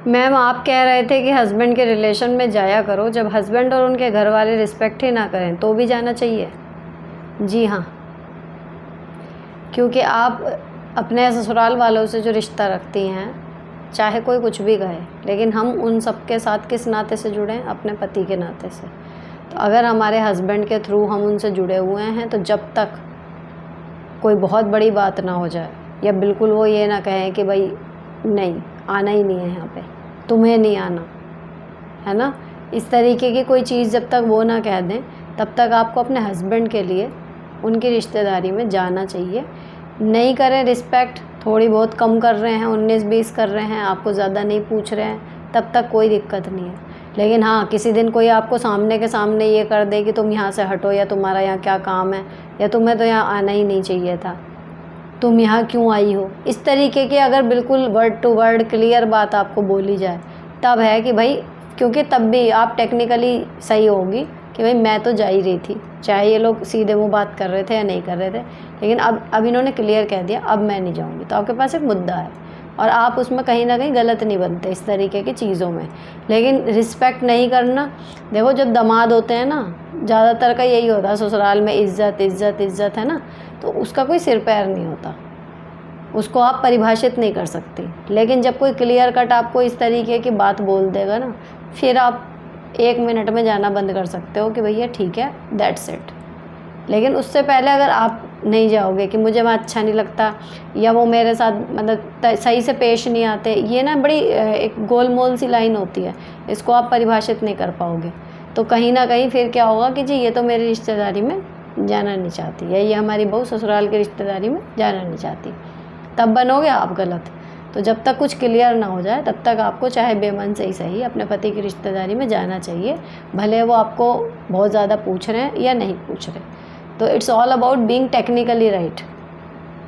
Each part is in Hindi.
मैम आप कह रहे थे कि हस्बैंड के रिलेशन में जाया करो, जब हस्बैंड और उनके घर वाले रिस्पेक्ट ही ना करें तो भी जाना चाहिए। जी हाँ, क्योंकि आप अपने ससुराल वालों से जो रिश्ता रखती हैं, चाहे कोई कुछ भी कहे, लेकिन हम उन सब के साथ किस नाते से जुड़े हैं? अपने पति के नाते से। तो अगर हमारे हस्बैंड के थ्रू हम उनसे जुड़े हुए हैं, तो जब तक कोई बहुत बड़ी बात ना हो जाए या बिल्कुल वो ये ना कहें कि भाई नहीं आना ही नहीं है यहाँ पे, तुम्हें नहीं आना है ना, इस तरीके की कोई चीज़ जब तक वो ना कह दें, तब तक आपको अपने हस्बैंड के लिए उनकी रिश्तेदारी में जाना चाहिए। नहीं करें रिस्पेक्ट, थोड़ी बहुत कम कर रहे हैं, 19-20 कर रहे हैं, आपको ज़्यादा नहीं पूछ रहे हैं, तब तक कोई दिक्कत नहीं है। लेकिन हाँ, किसी दिन कोई आपको सामने के सामने ये कर दे कि तुम यहाँ से हटो, या तुम्हारा यहाँ क्या काम है, या तुम्हें तो यहाँ आना ही नहीं चाहिए था, तुम यहाँ क्यों आई हो, इस तरीके की अगर बिल्कुल वर्ड टू वर्ड क्लियर बात आपको बोली जाए, तब है कि भाई, क्योंकि तब भी आप टेक्निकली सही होगी कि भाई मैं तो जा ही रही थी, चाहे ये लोग सीधे मुँह बात कर रहे थे या नहीं कर रहे थे, लेकिन अब इन्होंने क्लियर कह दिया अब मैं नहीं जाऊँगी, तो आपके पास एक मुद्दा है और आप उसमें कहीं ना कहीं गलत नहीं बनते इस तरीके की चीज़ों में। लेकिन रिस्पेक्ट नहीं करना, देखो जब दामाद होते हैं ना, ज़्यादातर का यही होता है ससुराल में, इज़्ज़त इज़्ज़त इज़्ज़त है ना, तो उसका कोई सिर पैर नहीं होता, उसको आप परिभाषित नहीं कर सकती। लेकिन जब कोई क्लियर कट आपको इस तरीके की बात बोल देगा ना, फिर आप 1 मिनट में जाना बंद कर सकते हो कि भैया ठीक है, दैट्स इट। लेकिन उससे पहले अगर आप नहीं जाओगे कि मुझे वहाँ अच्छा नहीं लगता, या वो मेरे साथ मतलब सही से पेश नहीं आते, ये ना बड़ी एक गोलमोल सी लाइन होती है, इसको आप परिभाषित नहीं कर पाओगे, तो कहीं ना कहीं फिर क्या होगा कि जी ये तो मेरी रिश्तेदारी में जाना नहीं चाहती, या ये हमारी बहू ससुराल की रिश्तेदारी में जाना नहीं चाहती, तब बनोगे आप गलत। तो जब तक कुछ क्लियर ना हो जाए, तब तक आपको चाहे बेमन से ही सही अपने पति की रिश्तेदारी में जाना चाहिए, भले वो आपको बहुत ज़्यादा पूछ रहे हैं या नहीं पूछ रहे। तो it's all about being technically right.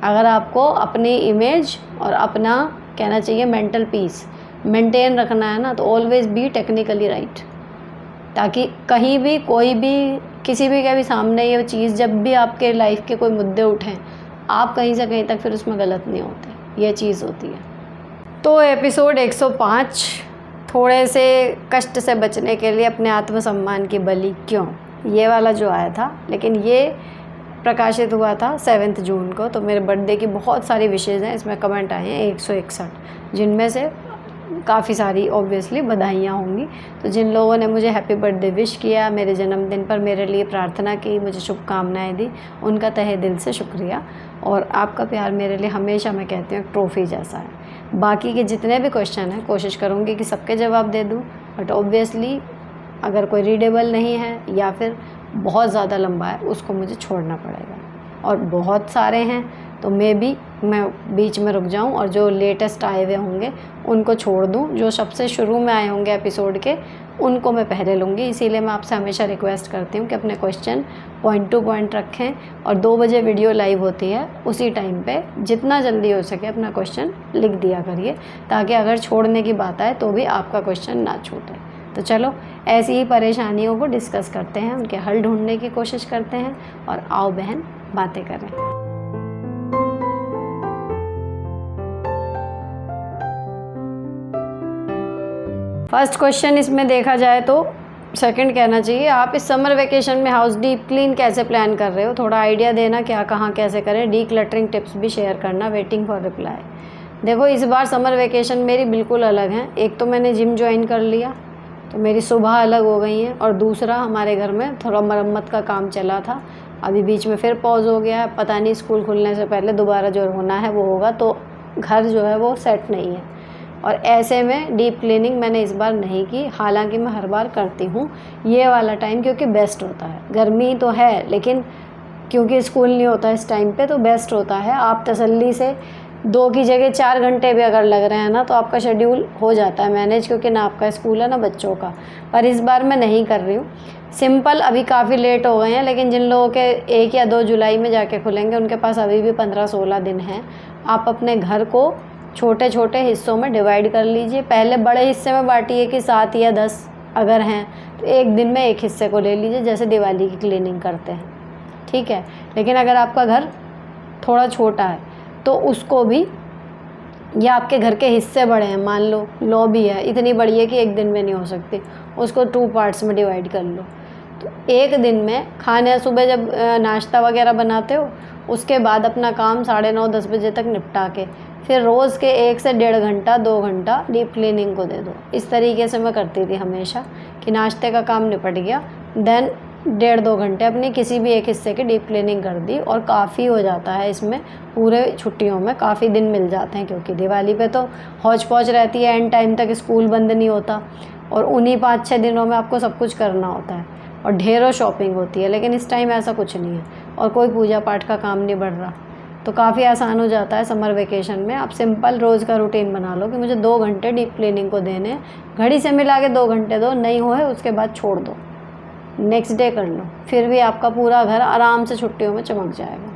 अगर आपको अपनी इमेज और अपना कहना चाहिए मेंटल पीस मेंटेन रखना है ना, तो ऑलवेज बी टेक्निकली राइट, ताकि कहीं भी कोई भी किसी भी के भी सामने ये चीज़, जब भी आपके लाइफ के कोई मुद्दे उठें, आप कहीं से कहीं तक फिर उसमें गलत नहीं होते, ये चीज़ होती है। तो एपिसोड 105, थोड़े से कष्ट से बचने के लिए अपने आत्मसम्मान की बलि क्यों, ये वाला जो आया था, लेकिन ये प्रकाशित हुआ था 7 जून को। तो मेरे बर्थडे की बहुत सारी विशेज़ हैं, इसमें कमेंट आए हैं 161, जिनमें से काफ़ी सारी ऑब्वियसली बधाइयाँ होंगी। तो जिन लोगों ने मुझे हैप्पी बर्थडे विश किया, मेरे जन्मदिन पर मेरे लिए प्रार्थना की, मुझे शुभकामनाएँ दी, उनका तहे दिल से शुक्रिया। और आपका प्यार मेरे लिए हमेशा, मैं कहती हूँ, ट्रॉफ़ी जैसा है। बाकी के जितने भी क्वेश्चन हैं कोशिश करूँगी कि सबके जवाब दे दूँ, बट ऑब्वियसली अगर कोई रीडेबल नहीं है या फिर बहुत ज़्यादा लंबा है, उसको मुझे छोड़ना पड़ेगा। और बहुत सारे हैं तो मैं बीच में रुक जाऊं और जो लेटेस्ट आए हुए होंगे उनको छोड़ दूं, जो सबसे शुरू में आए होंगे एपिसोड के उनको मैं पहले लूँगी। इसीलिए मैं आपसे हमेशा रिक्वेस्ट करती हूँ कि अपने क्वेश्चन पॉइंट टू पॉइंट रखें, और 2 बजे वीडियो लाइव होती है, उसी टाइम पे जितना जल्दी हो सके अपना क्वेश्चन लिख दिया करिए, ताकि अगर छोड़ने की बात आए तो भी आपका क्वेश्चन ना छूटे। तो चलो ऐसी ही परेशानियों को डिस्कस करते हैं, उनके हल ढूंढने की कोशिश करते हैं, और आओ बहन बातें करें। फर्स्ट क्वेश्चन इसमें देखा जाए तो सेकंड कहना चाहिए, आप इस समर वेकेशन में हाउस डीप क्लीन कैसे प्लान कर रहे हो, थोड़ा आइडिया देना, क्या कहाँ कैसे करें, डी क्लटरिंग टिप्स भी शेयर करना, वेटिंग फॉर रिप्लाई। देखो इस बार समर वेकेशन मेरी बिल्कुल अलग है। एक तो मैंने जिम ज्वाइन कर लिया, तो मेरी सुबह अलग हो गई है, और दूसरा हमारे घर में थोड़ा मरम्मत का काम चला था, अभी बीच में फिर पॉज हो गया है, पता नहीं स्कूल खुलने से पहले दोबारा जो होना है वो होगा, तो घर जो है वो सेट नहीं है, और ऐसे में डीप क्लीनिंग मैंने इस बार नहीं की। हालांकि मैं हर बार करती हूँ ये वाला टाइम, क्योंकि बेस्ट होता है। गर्मी तो है लेकिन क्योंकि स्कूल नहीं होता इस टाइम पे, तो बेस्ट होता है। आप तसल्ली से 2 की जगह 4 घंटे भी अगर लग रहे हैं ना, तो आपका शेड्यूल हो जाता है मैनेज, क्योंकि ना आपका स्कूल है ना बच्चों का। पर इस बार मैं नहीं कर रही हूँ सिंपल। अभी काफ़ी लेट हो गए हैं, लेकिन जिन लोगों के 1 या 2 जुलाई में जाके खुलेंगे उनके पास अभी भी 15-16 दिन हैं। आप अपने घर को छोटे छोटे हिस्सों में डिवाइड कर लीजिए। पहले बड़े हिस्से में बांटिए कि 7 या 10 अगर हैं, तो एक दिन में एक हिस्से को ले लीजिए, जैसे दिवाली की क्लीनिंग करते हैं, ठीक है। लेकिन अगर आपका घर थोड़ा छोटा है तो उसको भी या आपके घर के हिस्से बड़े हैं, मान लो लॉबी है इतनी बड़ी है कि एक दिन में नहीं हो सकती, उसको 2 पार्ट्स में डिवाइड कर लो। तो एक दिन में खाने सुबह जब नाश्ता वगैरह बनाते हो, उसके बाद अपना काम 9:30-10 बजे तक निपटा के फिर रोज़ के 1 से 1.5 घंटा 2 घंटा डीप क्लीनिंग को दे दो। इस तरीके से मैं करती थी हमेशा कि नाश्ते का काम निपट गया, देन 1.5-2 घंटे अपने किसी भी एक हिस्से की डीप क्लीनिंग कर दी, और काफ़ी हो जाता है इसमें। पूरे छुट्टियों में काफ़ी दिन मिल जाते हैं, क्योंकि दिवाली पे तो हौच पौच रहती है, एंड टाइम तक स्कूल बंद नहीं होता, और उन्हीं 5-6 दिनों में आपको सब कुछ करना होता है, और ढेरों शॉपिंग होती है। लेकिन इस टाइम ऐसा कुछ नहीं है, और कोई पूजा पाठ का काम नहीं बढ़ रहा, तो काफ़ी आसान हो जाता है। समर वेकेशन में आप सिंपल रोज़ का रूटीन बना लो कि मुझे 2 घंटे डीप क्लीनिंग को देने हैं, घड़ी से मिला के 2 घंटे दो, नहीं हुए उसके बाद छोड़ दो, नेक्स्ट डे कर लो, फिर भी आपका पूरा घर आराम से छुट्टियों में चमक जाएगा।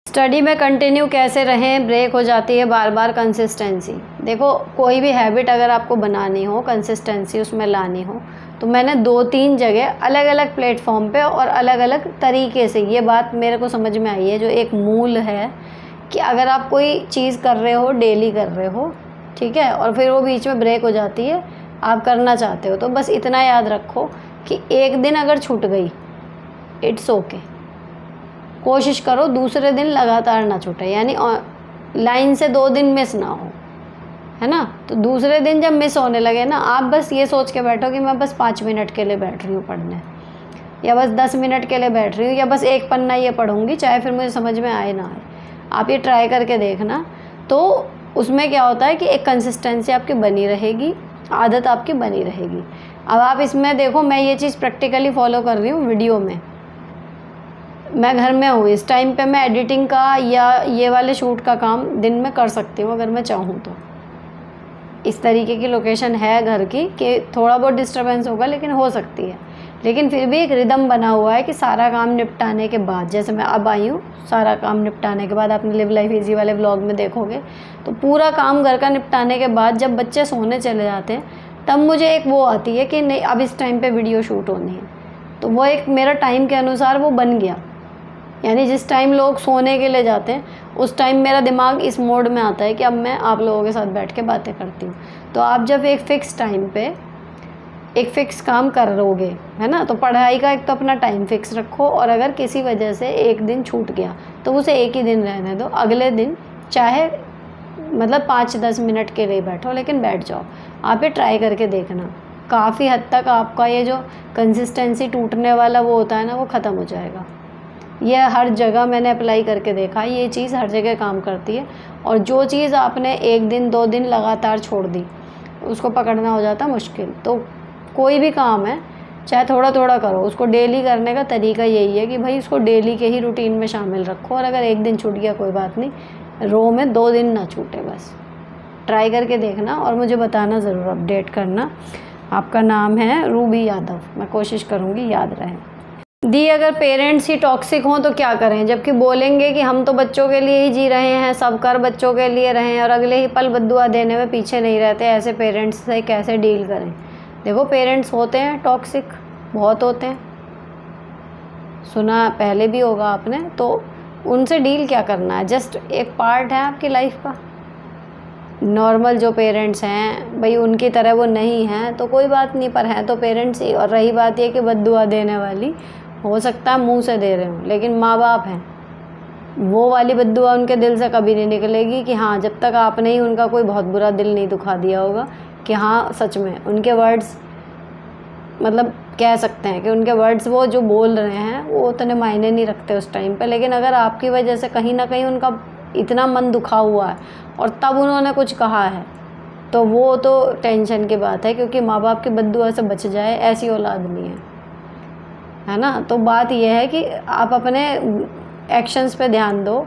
स्टडी में कंटिन्यू कैसे रहें, ब्रेक हो जाती है बार बार। कंसिस्टेंसी, देखो कोई भी हैबिट अगर आपको बनानी हो, कंसिस्टेंसी उसमें लानी हो, तो मैंने 2-3 जगह अलग अलग प्लेटफॉर्म पे और अलग अलग तरीके से ये बात मेरे को समझ में आई है। जो एक मूल है कि अगर आप कोई चीज़ कर रहे हो, डेली कर रहे हो, ठीक है, और फिर वो बीच में ब्रेक हो जाती है, आप करना चाहते हो, तो बस इतना याद रखो कि एक दिन अगर छूट गई, इट्स ओके, कोशिश करो दूसरे दिन लगातार ना छूटे, यानी लाइन से 2 दिन मिस ना हो, है ना। तो दूसरे दिन जब मिस होने लगे ना, आप बस ये सोच के बैठो कि मैं बस 5 मिनट के लिए बैठ रही हूँ पढ़ने, या बस 10 मिनट के लिए बैठ रही हूँ, या बस 1 पन्ना ये पढ़ूंगी, चाहे फिर मुझे समझ में आए ना आए। आप ये ट्राई करके देखना, तो उसमें क्या होता है कि एक कंसिस्टेंसी आपकी बनी रहेगी, आदत आपकी बनी रहेगी। अब आप इसमें देखो, मैं ये चीज़ प्रैक्टिकली फॉलो कर रही हूँ वीडियो में। मैं घर में हूँ इस टाइम पे, मैं एडिटिंग का या ये वाले शूट का काम दिन में कर सकती हूँ अगर मैं चाहूँ तो। इस तरीके की लोकेशन है घर की कि थोड़ा बहुत डिस्टर्बेंस होगा, लेकिन हो सकती है। लेकिन फिर भी एक रिदम बना हुआ है कि सारा काम निपटाने के बाद, जैसे मैं अब आई हूँ, सारा काम निपटाने के बाद, आपने लिव लाइफ ईजी वाले व्लॉग में देखोगे, तो पूरा काम घर का निपटाने के बाद जब बच्चे सोने चले जाते हैं, तब मुझे एक वो आती है कि नहीं अब इस टाइम पे वीडियो शूट होनी है। तो वो एक मेरा टाइम के अनुसार वो बन गया, यानी जिस टाइम लोग सोने के लिए जाते हैं उस टाइम मेरा दिमाग इस मोड में आता है कि अब मैं आप लोगों के साथ बैठ के बातें करती हूँ। तो आप जब एक फ़िक्स टाइम पे एक फ़िक्स काम करोगे, है ना, तो पढ़ाई का एक तो अपना टाइम फ़िक्स रखो, और अगर किसी वजह से एक दिन छूट गया तो उसे एक ही दिन रहने दो, अगले दिन चाहे मतलब 5-10 मिनट के लिए बैठो, लेकिन बैठ जाओ। आप ये ट्राई करके देखना, काफ़ी हद तक आपका ये जो कंसिस्टेंसी टूटने वाला वो होता है ना, वो ख़त्म हो जाएगा। ये हर जगह मैंने अप्लाई करके देखा, ये चीज़ हर जगह काम करती है। और जो चीज़ आपने 1 दिन 2 दिन लगातार छोड़ दी, उसको पकड़ना हो जाता मुश्किल। तो कोई भी काम है, चाहे थोड़ा थोड़ा करो, उसको डेली करने का तरीका यही है कि भाई उसको डेली के ही रूटीन में शामिल रखो, और अगर एक दिन छूट गया कोई बात नहीं, रो में 2 दिन ना छूटे, बस ट्राई करके देखना और मुझे बताना ज़रूर, अपडेट करना। आपका नाम है रूबी यादव, मैं कोशिश करूँगी याद रहे। दी, अगर पेरेंट्स ही टॉक्सिक हों तो क्या करें, जबकि बोलेंगे कि हम तो बच्चों के लिए ही जी रहे हैं, सब कर बच्चों के लिए रहें, और अगले ही पल बद्दुआ देने में पीछे नहीं रहते, ऐसे पेरेंट्स से कैसे डील करें। देखो पेरेंट्स होते हैं टॉक्सिक, बहुत होते हैं, सुना पहले भी होगा आपने, तो उनसे डील क्या करना है, जस्ट एक पार्ट है आपकी लाइफ का। नॉर्मल जो पेरेंट्स हैं भाई, उनकी तरह वो नहीं हैं तो कोई बात नहीं, पर हैं तो पेरेंट्स ही। और रही बात ये कि बद्दुआ देने वाली, हो सकता है मुंह से दे रहे हो, लेकिन माँ बाप हैं, वो वाली बद्दुआ उनके दिल से कभी नहीं निकलेगी कि हाँ, जब तक आपने ही उनका कोई बहुत बुरा दिल नहीं दुखा दिया होगा कि हाँ सच में उनके वर्ड्स, मतलब कह सकते हैं कि उनके वर्ड्स वो जो बोल रहे हैं वो उतने मायने नहीं रखते उस टाइम पे। लेकिन अगर आपकी वजह से कहीं ना कहीं उनका इतना मन दुखा हुआ है और तब उन्होंने कुछ कहा है, तो वो तो टेंशन की बात है, क्योंकि माँ बाप की बद्दुआ से बच जाए ऐसी औलाद नहीं है ना। तो बात यह है कि आप अपने एक्शंस पे ध्यान दो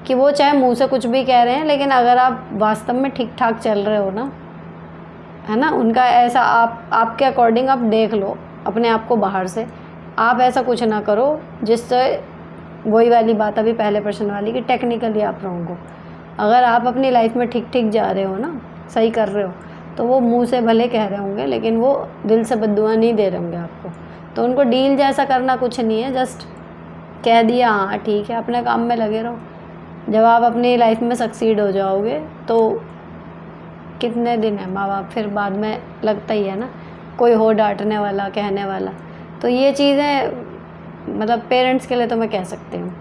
कि वो चाहे मुंह से कुछ भी कह रहे हैं, लेकिन अगर आप वास्तव में ठीक ठाक चल रहे हो ना, है ना, उनका ऐसा आपके अकॉर्डिंग आप देख लो अपने आप को बाहर से। आप ऐसा कुछ ना करो जिससे, वही वाली बात अभी पहले प्रश्न वाली, कि टेक्निकली आप रॉन्ग हो। अगर आप अपनी लाइफ में ठीक ठीक जा रहे हो ना, सही कर रहे हो, तो वो मुंह से भले कह रहे होंगे लेकिन वो दिल से बद्दुआ नहीं दे रहे होंगे आपको। तो उनको डील जैसा करना कुछ नहीं है, जस्ट कह दिया हाँ ठीक है, अपने काम में लगे रहो, जब आप अपनी लाइफ में सक्सीड हो जाओगे तो कितने दिन है माँ बाप, फिर बाद में लगता ही है ना, कोई हो डांटने वाला, कहने वाला। तो ये चीज़ें मतलब पेरेंट्स के लिए तो मैं कह सकती हूँ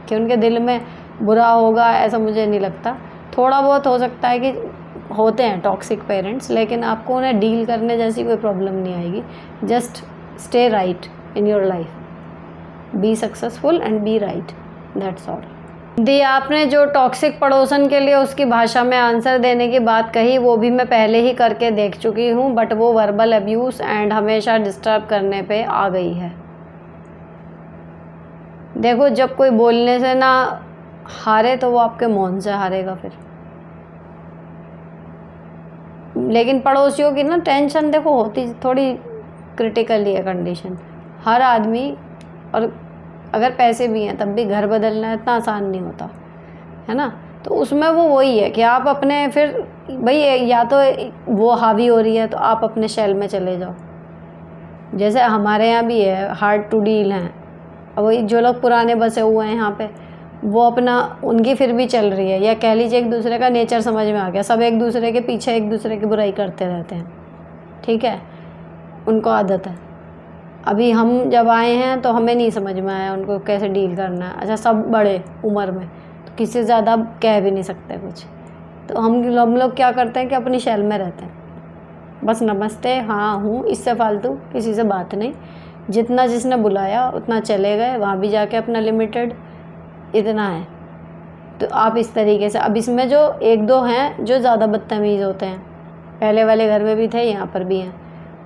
कि उनके दिल में बुरा होगा, ऐसा मुझे नहीं लगता। थोड़ा बहुत हो सकता है कि होते हैं टॉक्सिक पेरेंट्स, लेकिन आपको उन्हें डील करने जैसी कोई प्रॉब्लम नहीं आएगी। Just stay right in your life, be successful and be right, that's all. दी आपने जो टॉक्सिक पड़ोसन के लिए उसकी भाषा में आंसर देने की बात कही, वो भी मैं पहले ही करके देख चुकी हूँ, बट वो वर्बल अब्यूज़ एंड हमेशा डिस्टर्ब करने पे आ गई है। देखो, जब कोई बोलने से ना हारे तो वो आपके मौन से हारेगा फिर। लेकिन पड़ोसियों की ना टेंशन देखो होती थोड़ी क्रिटिकल ही है कंडीशन। हर आदमी, और अगर पैसे भी हैं तब भी घर बदलना इतना आसान नहीं होता है ना। तो उसमें वो वही है कि आप अपने फिर भाई या तो वो हावी हो रही है तो आप अपने शेल में चले जाओ। जैसे हमारे यहाँ भी है, हार्ड टू डील हैं। अब वही जो लोग पुराने बसे हुए हैं यहाँ पे, वो अपना उनकी फिर भी चल रही है, या कह लीजिए एक दूसरे का नेचर समझ में आ गया। सब एक दूसरे के पीछे एक दूसरे की बुराई करते रहते हैं, ठीक है, उनको आदत है। अभी हम जब आए हैं तो हमें नहीं समझ में आया उनको कैसे डील करना है। अच्छा, सब बड़े उम्र में तो किसी से ज़्यादा कह भी नहीं सकते कुछ, तो हम लोग क्या करते हैं कि अपनी शैल में रहते हैं, बस नमस्ते, हाँ हूँ, इससे फालतू किसी से बात नहीं। जितना जिसने बुलाया उतना चले गए, वहाँ भी जाके अपना लिमिटेड इतना है। तो आप इस तरीके से, अब इसमें जो एक दो हैं जो ज़्यादा बदतमीज़ होते हैं, पहले वाले घर में भी थे, यहाँ पर भी हैं,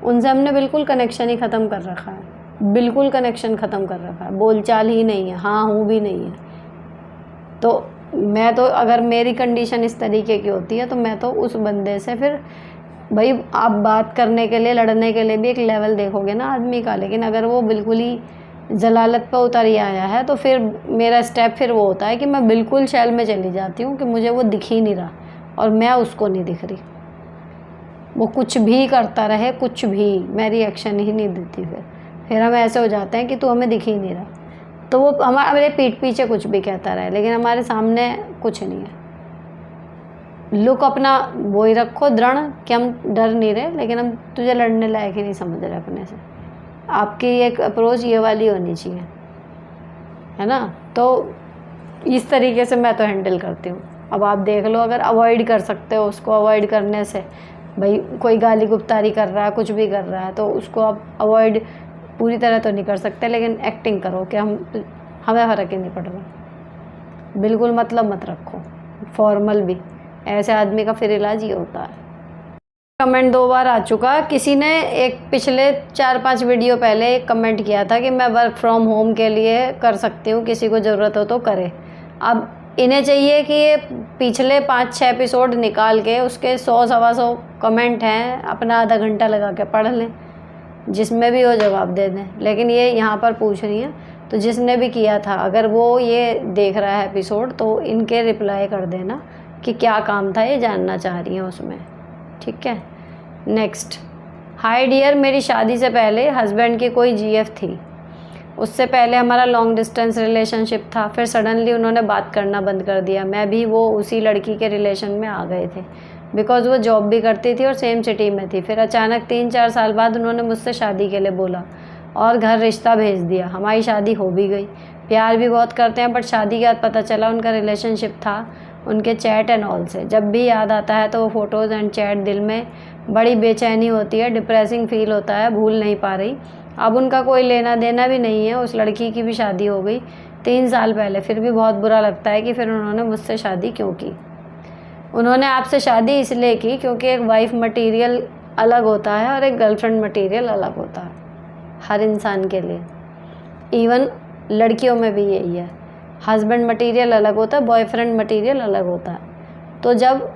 उनसे हमने बिल्कुल कनेक्शन ही ख़त्म कर रखा है, बिल्कुल कनेक्शन ख़त्म कर रखा है, बोलचाल ही नहीं है, हाँ हूँ भी नहीं है। तो मैं तो, अगर मेरी कंडीशन इस तरीके की होती है तो मैं तो उस बंदे से फिर, भाई आप बात करने के लिए, लड़ने के लिए भी एक लेवल देखोगे ना आदमी का, लेकिन अगर वो बिल्कुल ही जलालत पर उतर ही आया है तो फिर मेरा स्टेप फिर वो होता है कि मैं बिल्कुल शैल में चली जाती हूँ कि मुझे वो दिख ही नहीं रहा और मैं उसको नहीं दिख रही। वो कुछ भी करता रहे, कुछ भी, मैं रिएक्शन ही नहीं देती। फिर हम ऐसे हो जाते हैं कि तू हमें दिख ही नहीं रहा, तो वो हमारे पीठ पीछे कुछ भी कहता रहे लेकिन हमारे सामने कुछ नहीं है। लुक अपना वो ही रखो दृढ़ कि हम डर नहीं रहे, लेकिन हम तुझे लड़ने लायक ही नहीं समझ रहे अपने से। आपकी एक अप्रोच ये वाली होनी चाहिए, है ना। तो इस तरीके से मैं तो हैंडल करती हूँ। अब आप देख लो, अगर अवॉइड कर सकते हो उसको, अवॉइड करने से, भाई कोई गाली गुप्तारी कर रहा है, कुछ भी कर रहा है, तो उसको आप अवॉइड पूरी तरह तो नहीं कर सकते, लेकिन एक्टिंग करो कि हमें फ़र्क ही नहीं पड़ रहा। बिल्कुल मतलब मत रखो, फॉर्मल भी। ऐसे आदमी का फिर इलाज ये होता है। कमेंट 2 बार आ चुका, किसी ने एक पिछले 4-5 वीडियो पहले एक कमेंट किया था कि मैं वर्क फ्रॉम होम के लिए कर सकती हूँ, किसी को ज़रूरत हो तो करे। अब इन्हें चाहिए कि ये पिछले 5-6 एपिसोड निकाल के उसके 100-125 कमेंट हैं, अपना आधा घंटा लगा के पढ़ लें, जिसमें भी वो जवाब दे दें। लेकिन ये यहाँ पर पूछ रही हैं, तो जिसने भी किया था अगर वो ये देख रहा है एपिसोड तो इनके रिप्लाई कर देना कि क्या काम था, ये जानना चाह रही हैं उसमें, ठीक है। नेक्स्ट, हाय डियर, मेरी शादी से पहले हस्बैंड की कोई जीएफ थी। उससे पहले हमारा लॉन्ग डिस्टेंस रिलेशनशिप था, फिर सडनली उन्होंने बात करना बंद कर दिया। मैं भी वो उसी लड़की के रिलेशन में आ गए थे बिकॉज़ वो जॉब भी करती थी और सेम सिटी में थी। फिर अचानक 3-4 साल बाद उन्होंने मुझसे शादी के लिए बोला और घर रिश्ता भेज दिया। हमारी शादी हो भी गई, प्यार भी बहुत करते हैं, बट शादी के बाद पता चला उनका रिलेशनशिप था उनके चैट एंड ऑल से। जब भी याद आता है तो वो फ़ोटोज़ एंड चैट दिल में बड़ी बेचैनी होती है, डिप्रेसिंग फील होता है, भूल नहीं पा रही। अब उनका कोई लेना देना भी नहीं है, उस लड़की की भी शादी हो गई 3 साल पहले, फिर भी बहुत बुरा लगता है कि फिर उन्होंने मुझसे शादी क्यों की। उन्होंने आपसे शादी इसलिए की क्योंकि एक वाइफ मटेरियल अलग होता है और एक गर्लफ्रेंड मटेरियल अलग होता है हर इंसान के लिए। इवन लड़कियों में भी यही है, हस्बैंड मटेरियल अलग होता है, बॉयफ्रेंड मटेरियल अलग होता है। तो जब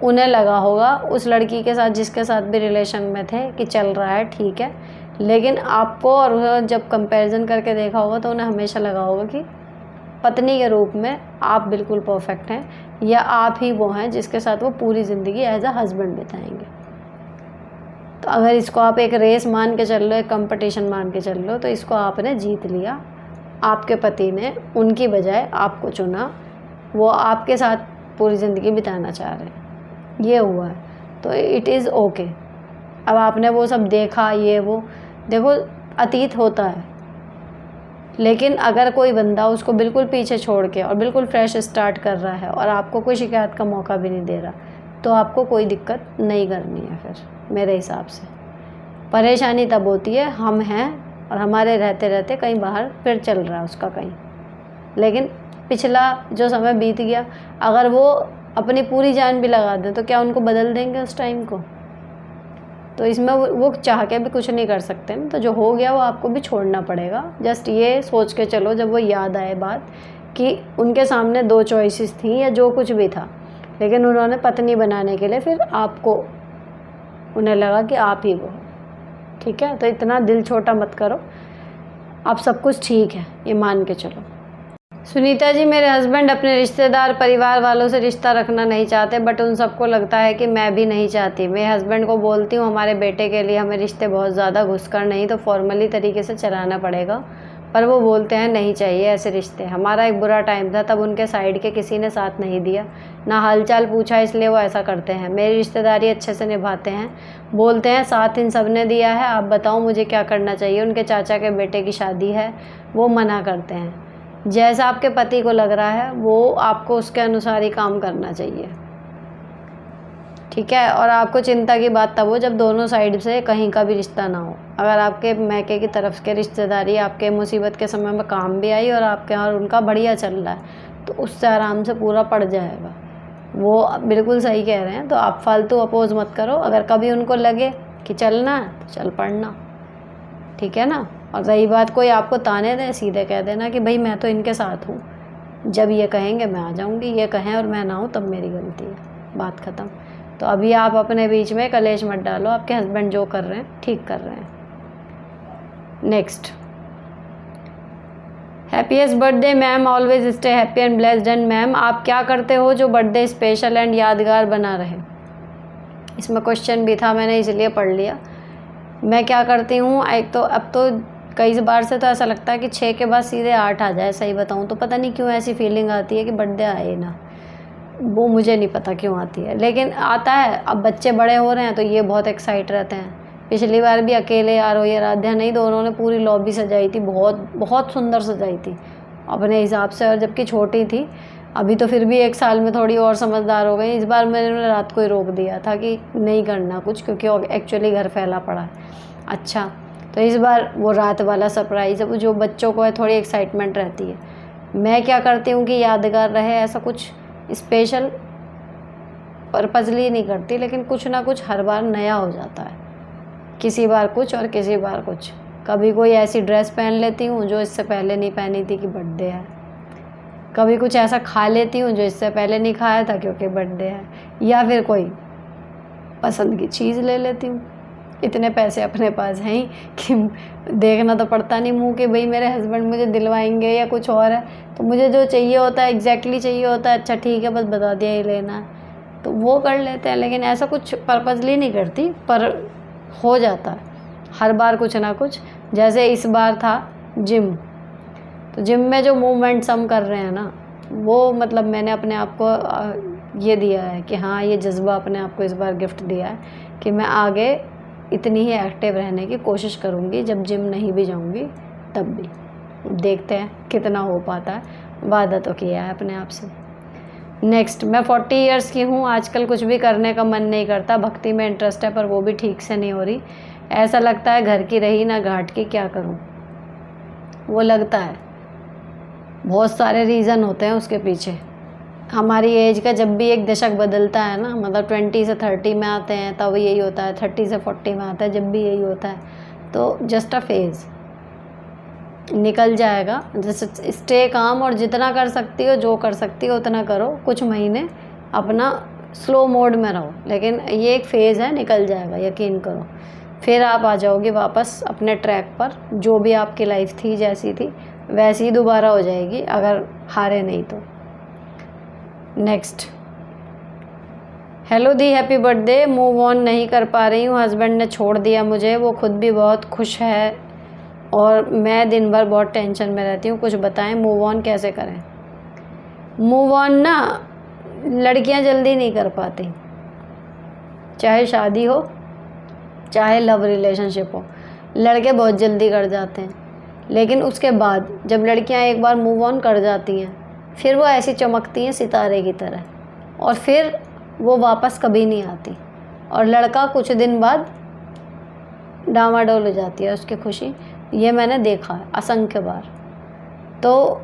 उन्हें लगा होगा उस लड़की के साथ जिसके साथ भी रिलेशन में थे कि चल रहा है ठीक है, लेकिन आपको और जब कंपैरिजन करके देखा होगा तो उन्हें हमेशा लगा होगा कि पत्नी के रूप में आप बिल्कुल परफेक्ट हैं, या आप ही वो हैं जिसके साथ वो पूरी ज़िंदगी एज अ हस्बैंड बिताएंगे। तो अगर इसको आप एक रेस मान के चल लो, एक कंपटीशन मान के चल लो, तो इसको आपने जीत लिया। आपके पति ने उनकी बजाय आपको चुना, वो आपके साथ पूरी ज़िंदगी बिताना चाह रहे हैं, ये हुआ है, तो इट इज़ ओके। अब आपने वो सब देखा, ये वो, देखो अतीत होता है, लेकिन अगर कोई बंदा उसको बिल्कुल पीछे छोड़ के और बिल्कुल फ्रेश स्टार्ट कर रहा है और आपको कोई शिकायत का मौका भी नहीं दे रहा, तो आपको कोई दिक्कत नहीं करनी है फिर मेरे हिसाब से। परेशानी तब होती है हम हैं और हमारे रहते रहते कहीं बाहर फिर चल रहा है उसका कहीं, लेकिन पिछला जो समय बीत गया, अगर वो अपनी पूरी जान भी लगा दें तो क्या उनको बदल देंगे उस टाइम को? तो इसमें वो चाह के भी कुछ नहीं कर सकते ना, तो जो हो गया वो आपको भी छोड़ना पड़ेगा। जस्ट ये सोच के चलो जब वो याद आए बात कि उनके सामने 2 चॉइसेस थी या जो कुछ भी था, लेकिन उन्होंने पत्नी बनाने के लिए फिर आपको, उन्हें लगा कि आप ही वो हो, ठीक है? तो इतना दिल छोटा मत करो, अब सब कुछ ठीक है, ये मान के चलो। सुनीता जी, मेरे हस्बैंड अपने रिश्तेदार परिवार वालों से रिश्ता रखना नहीं चाहते, बट उन सबको लगता है कि मैं भी नहीं चाहती। मैं हस्बैंड को बोलती हूँ हमारे बेटे के लिए हमें रिश्ते बहुत ज़्यादा घुसकर नहीं तो फॉर्मली तरीके से चलाना पड़ेगा, पर वो बोलते हैं नहीं चाहिए ऐसे रिश्ते। हमारा एक बुरा टाइम था, तब उनके साइड के किसी ने साथ नहीं दिया, ना हालचाल पूछा, इसलिए वो ऐसा करते हैं। मेरी रिश्तेदारी अच्छे से निभाते हैं, बोलते हैं साथ इन सब ने दिया है, आप बताओ मुझे क्या करना चाहिए। उनके चाचा के बेटे की शादी है, वो मना करते हैं। जैसा आपके पति को लग रहा है वो आपको उसके अनुसार ही काम करना चाहिए, ठीक है? और आपको चिंता की बात तब हो जब दोनों साइड से कहीं का भी रिश्ता ना हो। अगर आपके मैके की तरफ के रिश्तेदारी आपके मुसीबत के समय में काम भी आई और आपके और उनका बढ़िया चल रहा है, तो उससे आराम से पूरा पड़ जाएगा। वो बिल्कुल सही कह रहे हैं, तो आप फालतू अपोज मत करो। अगर कभी उनको लगे कि चलना है तो चल पड़ना, ठीक है ना? और रही बात कोई आपको ताने दे, सीधे कह देना कि भाई मैं तो इनके साथ हूँ, जब ये कहेंगे मैं आ जाऊँगी, ये कहें और मैं ना हूँ तब मेरी गलती है, बात ख़त्म। तो अभी आप अपने बीच में कलेश मत डालो, आपके हस्बैंड जो कर रहे हैं ठीक कर रहे हैं। Next, happiest birthday ma'am, always stay happy and blessed. And ma'am, आप क्या करते हो जो बर्थडे स्पेशल एंड यादगार बना रहे? इसमें क्वेश्चन भी था, मैंने इसलिए पढ़ लिया। मैं क्या करती हूँ, एक तो अब तो कई बार से तो ऐसा लगता है कि 6 के बाद सीधे 8 आ जाए, सही बताऊँ तो पता नहीं क्यों ऐसी फीलिंग आती है कि बर्थडे आए ना, वो मुझे नहीं पता क्यों आती है, लेकिन आता है। अब बच्चे बड़े हो रहे हैं तो ये बहुत एक्साइट रहते हैं। पिछली बार भी अकेले आरोही आराध्या नहीं, दोनों ने पूरी लॉबी सजाई थी, बहुत बहुत सुंदर सजाई थी अपने हिसाब से, और जबकि छोटी थी। अभी तो फिर भी 1 साल में थोड़ी और समझदार हो गई। इस बार मैंने रात को ही रोक दिया था कि नहीं करना कुछ, क्योंकि एक्चुअली घर फैला पड़ा है। अच्छा, तो इस बार वो रात वाला सरप्राइज़ है, वो जो बच्चों को है थोड़ी एक्साइटमेंट रहती है। मैं क्या करती हूँ कि यादगार रहे, ऐसा कुछ स्पेशल पर्पजली नहीं करती, लेकिन कुछ ना कुछ हर बार नया हो जाता है, किसी बार कुछ और किसी बार कुछ। कभी कोई ऐसी ड्रेस पहन लेती हूँ जो इससे पहले नहीं पहनी थी कि बर्थडे है, कभी कुछ ऐसा खा लेती हूँ जो इससे पहले नहीं खाया था क्योंकि बर्थडे है, या फिर कोई पसंद की चीज़ ले लेती हूँ। इतने पैसे अपने पास हैं ही कि देखना तो पड़ता नहीं मुँह कि भाई मेरे हस्बैंड मुझे दिलवाएंगे या कुछ और है, तो मुझे जो चाहिए होता है एग्जैक्टली चाहिए होता है, अच्छा ठीक है बस बता दिया ही लेना है, तो वो कर लेते हैं। लेकिन ऐसा कुछ पर्पजली नहीं करती, पर हो जाता है हर बार कुछ ना कुछ। जैसे इस बार था जिम, तो जिम में जो मूवमेंट्स हम कर रहे हैं ना, वो मतलब मैंने अपने आप को ये दिया है कि हाँ, ये जज्बा अपने आप को इस बार गिफ्ट दिया है कि मैं आगे इतनी ही एक्टिव रहने की कोशिश करूँगी, जब जिम नहीं भी जाऊँगी तब भी। देखते हैं कितना हो पाता है, वादा तो किया है अपने आप से। नेक्स्ट, मैं 40 इयर्स की हूँ, आजकल कुछ भी करने का मन नहीं करता, भक्ति में इंटरेस्ट है पर वो भी ठीक से नहीं हो रही, ऐसा लगता है घर की रही ना घाट की, क्या करूँ? वो लगता है, बहुत सारे रीज़न होते हैं उसके पीछे। हमारी एज का जब भी एक दशक बदलता है ना, मतलब 20 से 30 में आते हैं तब यही होता है, 30 से 40 में आता है जब भी यही होता है, तो जस्ट अ फेज़, निकल जाएगा। जैसे स्टे काम, और जितना कर सकती हो, जो कर सकती हो उतना करो, कुछ महीने अपना स्लो मोड में रहो, लेकिन ये एक फ़ेज़ है, निकल जाएगा, यकीन करो। फिर आप आ जाओगे वापस अपने ट्रैक पर, जो भी आपकी लाइफ थी जैसी थी वैसी ही दोबारा हो जाएगी, अगर हारे नहीं तो। Next, hello the, happy birthday. Move on नहीं कर पा रही हूँ, हस्बैंड ने छोड़ दिया मुझे, वो खुद भी बहुत खुश है और मैं दिन भर बहुत टेंशन में रहती हूँ, कुछ बताएं मूव ऑन कैसे करें? मूव ऑन ना लड़कियां जल्दी नहीं कर पाती, चाहे शादी हो चाहे लव रिलेशनशिप हो, लड़के बहुत जल्दी कर जाते हैं। लेकिन उसके बाद जब लड़कियां एक बार मूव ऑन कर जाती हैं, फिर वो ऐसी चमकती हैं सितारे की तरह, और फिर वो वापस कभी नहीं आती, और लड़का कुछ दिन बाद डामाडोल हो जाती है उसकी खुशी। ये मैंने देखा है असंख्य बार। तो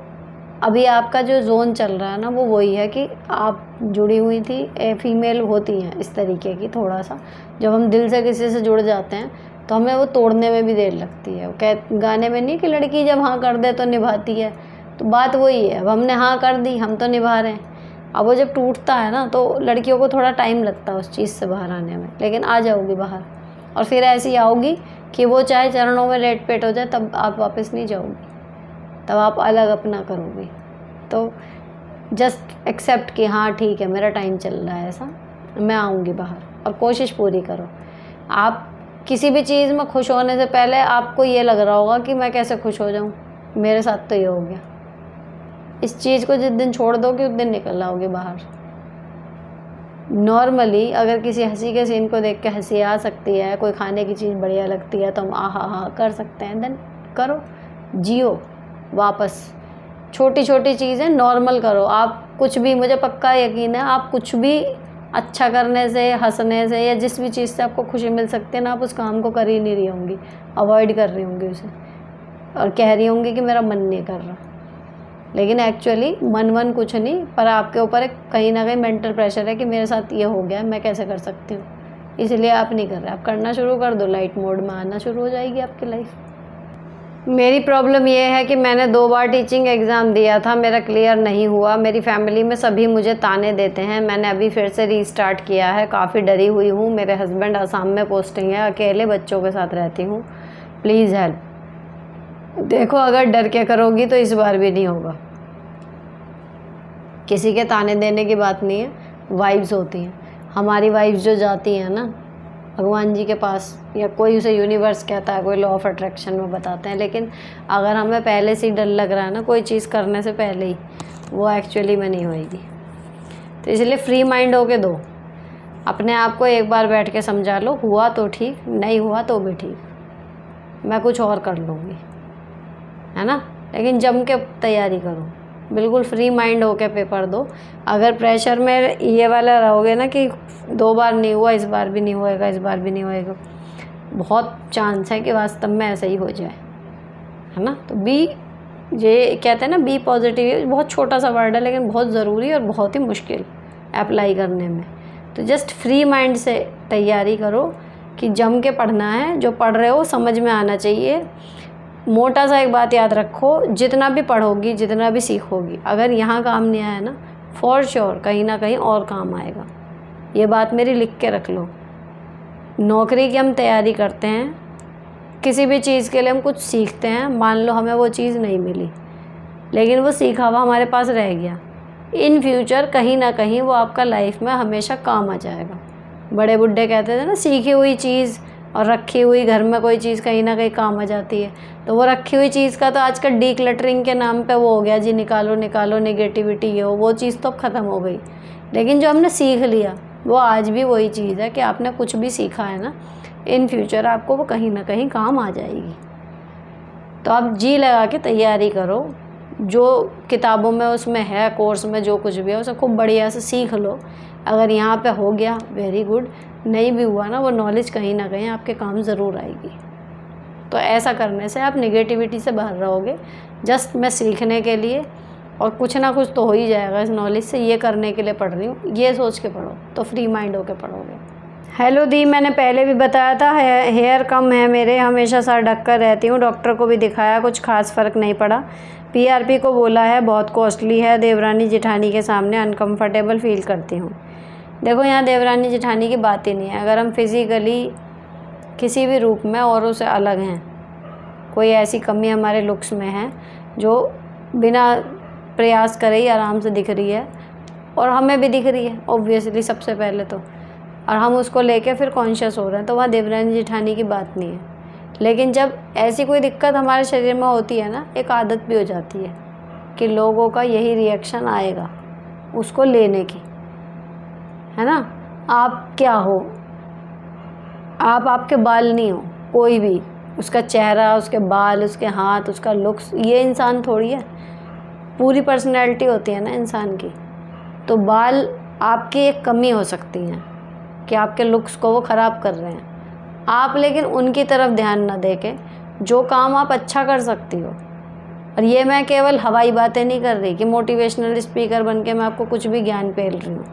अभी आपका जो जोन चल रहा है ना, वो वही है कि आप जुड़ी हुई थी, फीमेल होती हैं इस तरीके की थोड़ा सा, जब हम दिल से किसी से जुड़ जाते हैं तो हमें वो तोड़ने में भी देर लगती है। वो गाने में नहीं कि लड़की जब हाँ कर दे तो निभाती है, तो बात वही है। अब हमने हाँ कर दी, हम तो निभा रहे हैं। अब वो जब टूटता है ना, तो लड़कियों को थोड़ा टाइम लगता है उस चीज़ से बाहर आने में, लेकिन आ जाओगी बाहर। और फिर ऐसी आओगी कि वो चाहे चरणों में लेट पेट हो जाए, तब आप वापस नहीं जाओगी, तब आप अलग अपना करोगे। तो जस्ट एक्सेप्ट कि हाँ ठीक है, मेरा टाइम चल रहा है ऐसा, मैं आऊँगी बाहर, और कोशिश पूरी करो। आप किसी भी चीज़ में खुश होने से पहले आपको ये लग रहा होगा कि मैं कैसे खुश हो जाऊँ, मेरे साथ तो ये हो गया। इस चीज़ को जिस दिन छोड़ दोगे उस दिन निकल आओगे बाहर। नॉर्मली अगर किसी हंसी के सीन को देख के हंसी आ सकती है, कोई खाने की चीज़ बढ़िया लगती है, तो हम आहा कर सकते हैं, देन करो, जियो वापस। छोटी छोटी चीज़ें नॉर्मल करो। आप कुछ भी, मुझे पक्का यकीन है, आप कुछ भी अच्छा करने से, हंसने से, या जिस भी चीज़ से आपको खुशी मिल सकती है ना, आप उस काम को कर ही नहीं रही होंगी, अवॉइड कर रही होंगी उसे, और कह रही होंगी कि मेरा मन नहीं कर रहा। लेकिन एक्चुअली मन कुछ नहीं, पर आपके ऊपर एक कहीं ना कहीं मेंटल प्रेशर है कि मेरे साथ ये हो गया, मैं कैसे कर सकती हूँ, इसलिए आप नहीं कर रहे। आप करना शुरू कर दो, लाइट मोड में आना शुरू हो जाएगी आपकी लाइफ। मेरी प्रॉब्लम ये है कि मैंने 2 बार टीचिंग एग्ज़ाम दिया था, मेरा क्लियर नहीं हुआ। मेरी फैमिली में सभी मुझे ताने देते हैं। मैंने अभी फिर से रीस्टार्ट किया है, काफ़ी डरी हुई हूँ। मेरे हस्बैंड आसाम में पोस्टिंग है, अकेले बच्चों के साथ रहती हूँ, प्लीज़ हेल्प। देखो, अगर डर के करोगी तो इस बार भी नहीं होगा। किसी के ताने देने की बात नहीं है, वाइब्स होती हैं। हमारी वाइब्स जो जाती हैं ना भगवान जी के पास, या कोई उसे यूनिवर्स कहता है, कोई लॉ ऑफ अट्रैक्शन में बताते हैं, लेकिन अगर हमें पहले से ही डर लग रहा है ना कोई चीज़ करने से पहले ही, वो एक्चुअली में नहीं होएगी। तो इसलिए फ्री माइंड होके दो, अपने आप को एक बार बैठ के समझा लो, हुआ तो ठीक, नहीं हुआ तो भी ठीक, मैं कुछ और कर लूँगी, है ना। लेकिन जम के तैयारी करो, बिल्कुल फ्री माइंड होके पेपर दो। अगर प्रेशर में ये वाला रहोगे ना कि 2 बार नहीं हुआ, इस बार भी नहीं होएगा, इस बार भी नहीं होएगा, बहुत चांस है कि वास्तव में ऐसा ही हो जाए, है ना। तो ये कहते हैं ना, बी पॉजिटिव, बहुत छोटा सा वर्ड है लेकिन बहुत ज़रूरी और बहुत ही मुश्किल अप्लाई करने में। तो जस्ट फ्री माइंड से तैयारी करो कि जम के पढ़ना है, जो पढ़ रहे हो समझ में आना चाहिए। मोटा सा एक बात याद रखो, जितना भी पढ़ोगी, जितना भी सीखोगी, अगर यहाँ काम नहीं आया ना, फॉर श्योर कहीं ना कहीं और काम आएगा। ये बात मेरी लिख के रख लो। नौकरी की हम तैयारी करते हैं, किसी भी चीज़ के लिए हम कुछ सीखते हैं, मान लो हमें वो चीज़ नहीं मिली, लेकिन वो सीखा हुआ हमारे पास रह गया, इन फ्यूचर कहीं ना कहीं वो आपका लाइफ में हमेशा काम आ जाएगा। बड़े बुड्ढे कहते थे ना, सीखी हुई चीज़ और रखी हुई घर में कोई चीज़ कहीं ना कहीं काम आ जाती है। तो वो रखी हुई चीज़ का तो आजकल डीक्लटरिंग के नाम पे वो हो गया जी, निकालो निकालो, नेगेटिविटी ये वो चीज़ तो अब ख़त्म हो गई। लेकिन जो हमने सीख लिया वो आज भी वही चीज़ है कि आपने कुछ भी सीखा है ना, इन फ्यूचर आपको वो कहीं ना कहीं काम आ जाएगी। तो आप जी लगा के तैयारी करो, जो किताबों में उसमें है, कोर्स में जो कुछ भी है उसे खूब बढ़िया से सीख लो। अगर यहाँ पे हो गया वेरी गुड, नहीं भी हुआ ना, वो नॉलेज कहीं ना कहीं आपके काम ज़रूर आएगी। तो ऐसा करने से आप नेगेटिविटी से बाहर रहोगे। जस्ट मैं सीखने के लिए, और कुछ ना कुछ तो हो ही जाएगा इस नॉलेज से, ये करने के लिए पढ़ रही हूँ, ये सोच के पढ़ो तो फ्री माइंड होके पढ़ोगे। हेलो दी, मैंने पहले भी बताया था हेयर कम है मेरे, हमेशा सर ढक कर रहती हूँ, डॉक्टर को भी दिखाया, कुछ खास फ़र्क नहीं पड़ा। पीआरपी को बोला है बहुत कॉस्टली है, देवरानी जेठानी के सामने अनकंफर्टेबल फील करती हूँ। देखो, यहाँ देवरानी जेठानी की बात ही नहीं है। अगर हम फिज़िकली किसी भी रूप में औरों से अलग हैं, कोई ऐसी कमी हमारे लुक्स में है जो बिना प्रयास करे ही आराम से दिख रही है, और हमें भी दिख रही है ऑब्वियसली सबसे पहले तो, और हम उसको लेके फिर कॉन्शियस हो रहे हैं, तो वहाँ देवरानी जेठानी की बात नहीं है। लेकिन जब ऐसी कोई दिक्कत हमारे शरीर में होती है ना, एक आदत भी हो जाती है कि लोगों का यही रिएक्शन आएगा, उसको लेने की, है ना। आप क्या हो, आप आपके बाल नहीं हो, कोई भी, उसका चेहरा, उसके बाल, उसके हाथ, उसका लुक्स, ये इंसान थोड़ी है। पूरी पर्सनैलिटी होती है ना इंसान की। तो बाल आपकी एक कमी हो सकती है कि आपके लुक्स को वो ख़राब कर रहे हैं। आप लेकिन उनकी तरफ ध्यान ना दे के जो काम आप अच्छा कर सकती हो, और ये मैं केवल हवाई बातें नहीं कर रही कि मोटिवेशनल स्पीकर बन के मैं आपको कुछ भी ज्ञान पेल रही हूँ।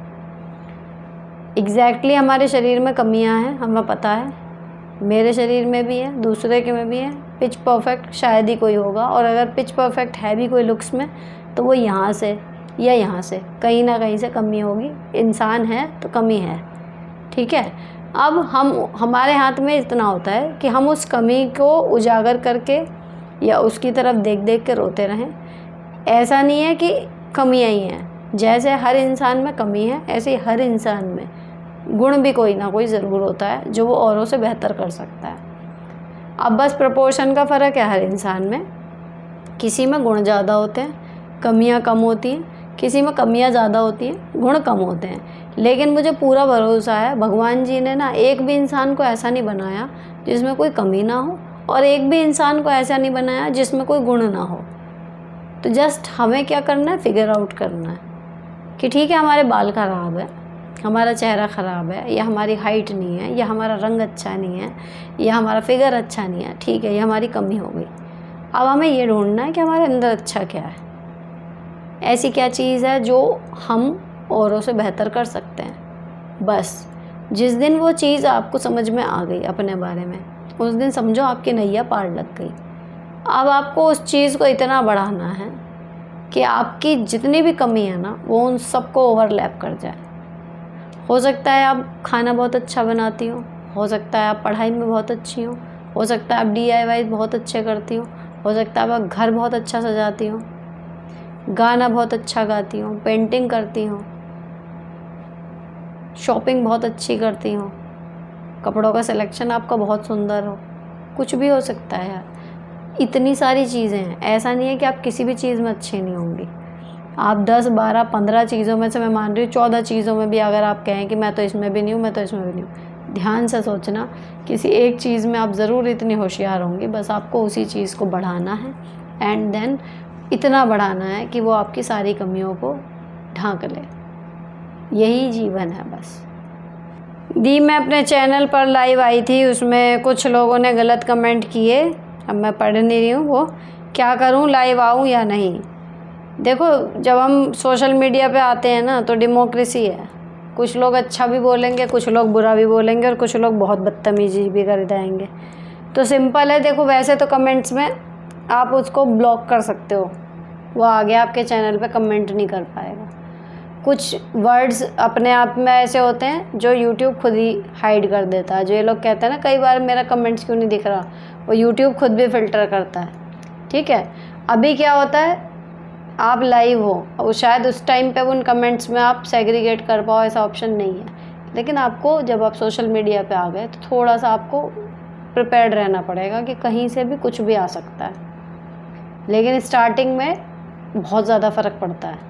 एग्जैक्टली हमारे शरीर में कमियां हैं, हमें पता है, मेरे शरीर में भी है, दूसरे के में भी है। पिच परफेक्ट शायद ही कोई होगा, और अगर पिच परफेक्ट है भी कोई लुक्स में तो वो यहाँ से या यहाँ से कहीं ना कहीं से कमी होगी। इंसान है तो कमी है, ठीक है। अब हमारे हाथ में इतना होता है कि हम उस कमी को उजागर करके या उसकी तरफ देख देख के रोते रहें। ऐसा नहीं है कि कमियाँ ही हैं, जैसे हर इंसान में कमी है ऐसे ही हर इंसान में गुण भी कोई ना कोई ज़रूर होता है जो वो औरों से बेहतर कर सकता है। अब बस प्रपोर्शन का फ़र्क है हर इंसान में। किसी में गुण ज़्यादा होते हैं, कमियां कम होती हैं, किसी में कमियां ज़्यादा होती हैं, गुण कम होते हैं। लेकिन मुझे पूरा भरोसा है भगवान जी ने ना एक भी इंसान को ऐसा नहीं बनाया जिसमें कोई कमी ना हो, और एक भी इंसान को ऐसा नहीं बनाया जिसमें कोई गुण ना हो। तो जस्ट हमें क्या करना है, फिगर आउट करना है कि ठीक है हमारे बाल ख़राब है, हमारा चेहरा ख़राब है, या हमारी हाइट नहीं है, या हमारा रंग अच्छा नहीं है, या हमारा फिगर अच्छा नहीं है, ठीक है, ये हमारी कमी हो गई। अब हमें ये ढूंढना है कि हमारे अंदर अच्छा क्या है, ऐसी क्या चीज़ है जो हम औरों से बेहतर कर सकते हैं। बस जिस दिन वो चीज़ आपको समझ में आ गई अपने बारे में, उस दिन समझो आपकी नैया पार लग गई। अब आपको उस चीज़ को इतना बढ़ाना है कि आपकी जितनी भी कमी है ना वो उन सबको ओवरलैप कर जाए। हो सकता है आप खाना बहुत अच्छा बनाती हो सकता है आप पढ़ाई में बहुत अच्छी हो सकता है आप DIY बहुत अच्छे करती हो सकता है आप घर बहुत अच्छा सजाती हो, गाना बहुत अच्छा गाती हो, पेंटिंग करती हो, शॉपिंग बहुत अच्छी करती हो, कपड़ों का सिलेक्शन आपका बहुत सुंदर हो, कुछ भी हो सकता है यार। इतनी सारी चीज़ें हैं, ऐसा नहीं है कि आप किसी भी चीज़ में अच्छी नहीं होंगी। आप 10, 12, 15 चीज़ों में से, मैं मान रही हूँ 14 चीज़ों में भी अगर आप कहें कि मैं तो इसमें भी नहीं हूँ, मैं तो इसमें भी नहीं हूँ, ध्यान से सोचना किसी एक चीज़ में आप ज़रूर इतनी होशियार होंगी। बस आपको उसी चीज़ को बढ़ाना है, एंड देन इतना बढ़ाना है कि वो आपकी सारी कमियों को ढांक ले। यही जीवन है बस। दी मैं अपने चैनल पर लाइव आई थी, उसमें कुछ लोगों ने गलत कमेंट किए, अब मैं पढ़ नहीं रही हूँ वो, क्या करूँ, लाइव आऊँ या नहीं। देखो जब हम सोशल मीडिया पे आते हैं ना तो डेमोक्रेसी है, कुछ लोग अच्छा भी बोलेंगे, कुछ लोग बुरा भी बोलेंगे, और कुछ लोग बहुत बदतमीजी भी कर जाएंगे। तो सिंपल है, देखो वैसे तो कमेंट्स में आप उसको ब्लॉक कर सकते हो, वो आगे आपके चैनल पे कमेंट नहीं कर पाएगा। कुछ वर्ड्स अपने आप में ऐसे होते हैं जो यूट्यूब खुद ही हाइड कर देता है। जो ये लोग कहते हैं ना कई बार मेरा कमेंट्स क्यों नहीं दिख रहा, वो यूट्यूब खुद भी फ़िल्टर करता है, ठीक है। अभी क्या होता है, आप लाइव हो और शायद उस टाइम पे उन कमेंट्स में आप सेग्रीगेट कर पाओ, ऐसा ऑप्शन नहीं है। लेकिन आपको जब आप सोशल मीडिया पे आ गए तो थोड़ा सा आपको प्रिपेयर्ड रहना पड़ेगा कि कहीं से भी कुछ भी आ सकता है। लेकिन स्टार्टिंग में बहुत ज़्यादा फ़र्क पड़ता है।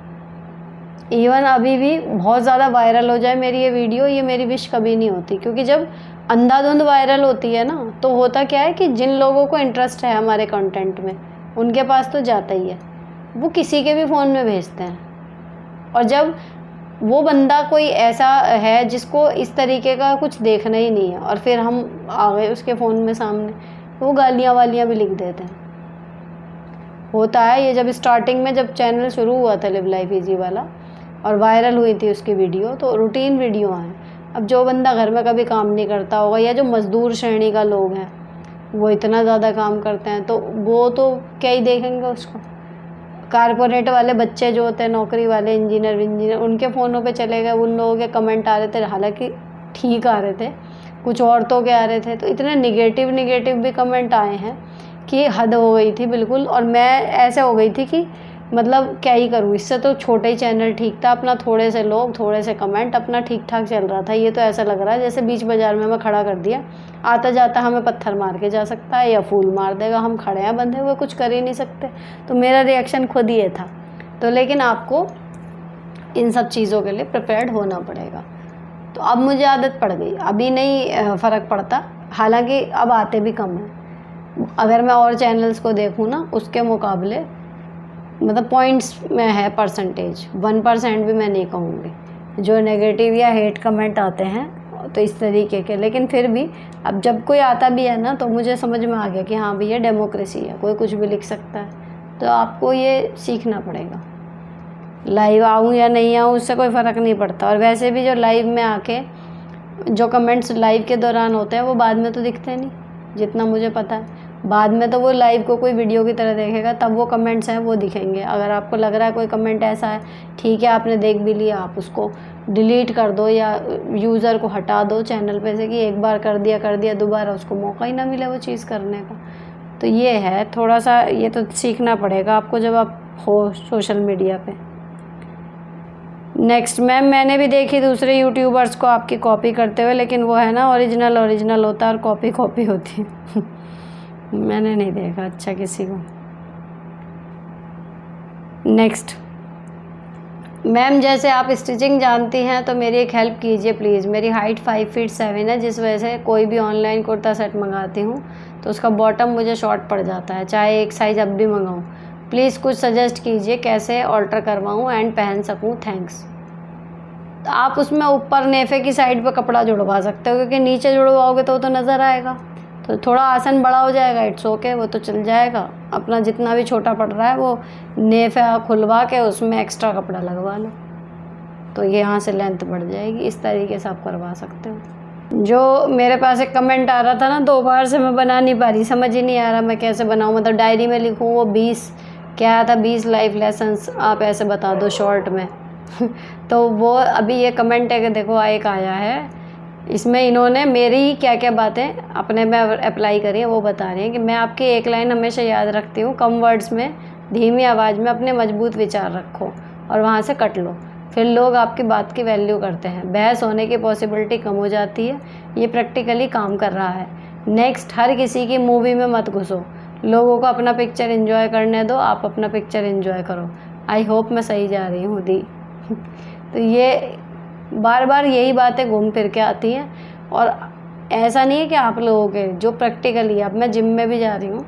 इवन अभी भी बहुत ज़्यादा वायरल हो जाए मेरी ये वीडियो, ये मेरी विश कभी नहीं होती, क्योंकि जब अंधाधुंध वायरल होती है ना तो होता क्या है कि जिन लोगों को इंटरेस्ट है हमारे कंटेंट में उनके पास तो जाता ही है, वो किसी के भी फ़ोन में भेजते हैं। और जब वो बंदा कोई ऐसा है जिसको इस तरीके का कुछ देखना ही नहीं है और फिर हम आ गए उसके फ़ोन में सामने, वो गालियाँ वालियाँ भी लिख देते हैं। होता है ये। जब स्टार्टिंग में जब चैनल शुरू हुआ था लिव लाइफ इजी वाला और वायरल हुई थी उसकी वीडियो, तो रूटीन वीडियो हैं। अब जो बंदा घर में कभी काम नहीं करता होगा या जो मज़दूर श्रेणी का लोग हैं वो इतना ज़्यादा काम करते हैं तो वो तो क्या ही देखेंगे उसको। कारपोरेट वाले बच्चे जो होते हैं, नौकरी वाले, इंजीनियर, उनके फ़ोनों पे चले गए, उन लोगों के कमेंट आ रहे थे, हालांकि ठीक आ रहे थे, कुछ औरतों के आ रहे थे, तो इतने निगेटिव भी कमेंट आए हैं कि हद हो गई थी बिल्कुल। और मैं ऐसे हो गई थी कि मतलब क्या ही करूँ, इससे तो छोटा ही चैनल ठीक था, अपना थोड़े से लोग, थोड़े से कमेंट, अपना ठीक ठाक चल रहा था। ये तो ऐसा लग रहा है जैसे बीच बाज़ार में मैं खड़ा कर दिया, आता जाता हमें पत्थर मार के जा सकता है या फूल मार देगा, हम खड़े हैं बंधे हुए, कुछ कर ही नहीं सकते। तो मेरा रिएक्शन खुद ही ये था। तो लेकिन आपको इन सब चीज़ों के लिए प्रिपेयर्ड होना पड़ेगा। तो अब मुझे आदत पड़ गई, अभी नहीं फ़र्क पड़ता, हालांकि अब आते भी कम हैं। अगर मैं और चैनल्स को देखूँ ना, उसके मुकाबले मतलब पॉइंट्स में है परसेंटेज, 1% भी मैं नहीं कहूँगी जो नेगेटिव या हेट कमेंट आते हैं तो इस तरीके के। लेकिन फिर भी अब जब कोई आता भी है ना, तो मुझे समझ में आ गया कि हाँ भैया डेमोक्रेसी है, कोई कुछ भी लिख सकता है। तो आपको ये सीखना पड़ेगा। लाइव आऊँ या नहीं आऊँ उससे कोई फ़र्क नहीं पड़ता। और वैसे भी जो लाइव में आके जो कमेंट्स लाइव के दौरान होते हैं वो बाद में तो दिखते नहीं, जितना मुझे पता है। बाद में तो वो लाइव को कोई वीडियो की तरह देखेगा, तब वो कमेंट्स हैं वो दिखेंगे। अगर आपको लग रहा है कोई कमेंट ऐसा है, ठीक है आपने देख भी लिया, आप उसको डिलीट कर दो या यूज़र को हटा दो चैनल पे से, कि एक बार कर दिया दोबारा उसको मौका ही ना मिले वो चीज़ करने का। तो ये है थोड़ा सा, ये तो सीखना पड़ेगा आपको जब आप हो सोशल मीडिया पे। नेक्स्ट मैम, मैंने भी देखी दूसरे यूट्यूबर्स को आपकी कॉपी करते हुए, लेकिन वो है ना ओरिजिनल होता है और कॉपी होती है। मैंने नहीं देखा अच्छा किसी को। नेक्स्ट मैम, जैसे आप स्टिचिंग जानती हैं तो मेरी एक हेल्प कीजिए प्लीज़। मेरी हाइट 5 फीट 7 है, जिस वजह से कोई भी ऑनलाइन कुर्ता सेट मंगाती हूँ तो उसका बॉटम मुझे शॉर्ट पड़ जाता है, चाहे एक साइज़ अब भी मंगाऊँ। प्लीज़ कुछ सजेस्ट कीजिए कैसे ऑल्टर करवाऊँ एंड पहन सकूँ, थैंक्स। तो आप उसमें ऊपर नेफे की साइड पे कपड़ा जुड़वा सकते हो, क्योंकि नीचे जुड़वाओगे तो वो तो नज़र आएगा, तो थोड़ा आसन बड़ा हो जाएगा, इट्स ओके, वो तो चल जाएगा। अपना जितना भी छोटा पड़ रहा है वो नेफा खुलवा के उसमें एक्स्ट्रा कपड़ा लगवा लो, तो ये यहाँ से लेंथ बढ़ जाएगी। इस तरीके से आप करवा सकते हो। जो मेरे पास एक कमेंट आ रहा था ना, 2 बार से मैं बना नहीं पा रही, समझ ही नहीं आ रहा मैं कैसे बनाऊँ। मतलब डायरी में लिखूँ वो 20 क्या था, 20 लाइफ लेसन्स आप ऐसे बता दो शॉर्ट में। तो वो अभी ये कमेंट है कि देखो एक आया है, इसमें इन्होंने मेरी क्या क्या बातें अपने में अप्लाई करी हैं वो बता रही हैं कि मैं आपकी एक लाइन हमेशा याद रखती हूँ, कम वर्ड्स में धीमी आवाज़ में अपने मजबूत विचार रखो और वहाँ से कट लो, फिर लोग आपकी बात की वैल्यू करते हैं, बहस होने की पॉसिबिलिटी कम हो जाती है। ये प्रैक्टिकली काम कर रहा है। नेक्स्ट, हर किसी की मूवी में मत घुसो, लोगों को अपना पिक्चर एंजॉय करने दो, आप अपना पिक्चर एंजॉय करो। आई होप मैं सही जा रही हूँ दी। तो ये बार बार यही बातें घूम फिर के आती हैं। और ऐसा नहीं है कि आप लोगों के जो प्रैक्टिकली, अब मैं जिम में भी जा रही हूँ,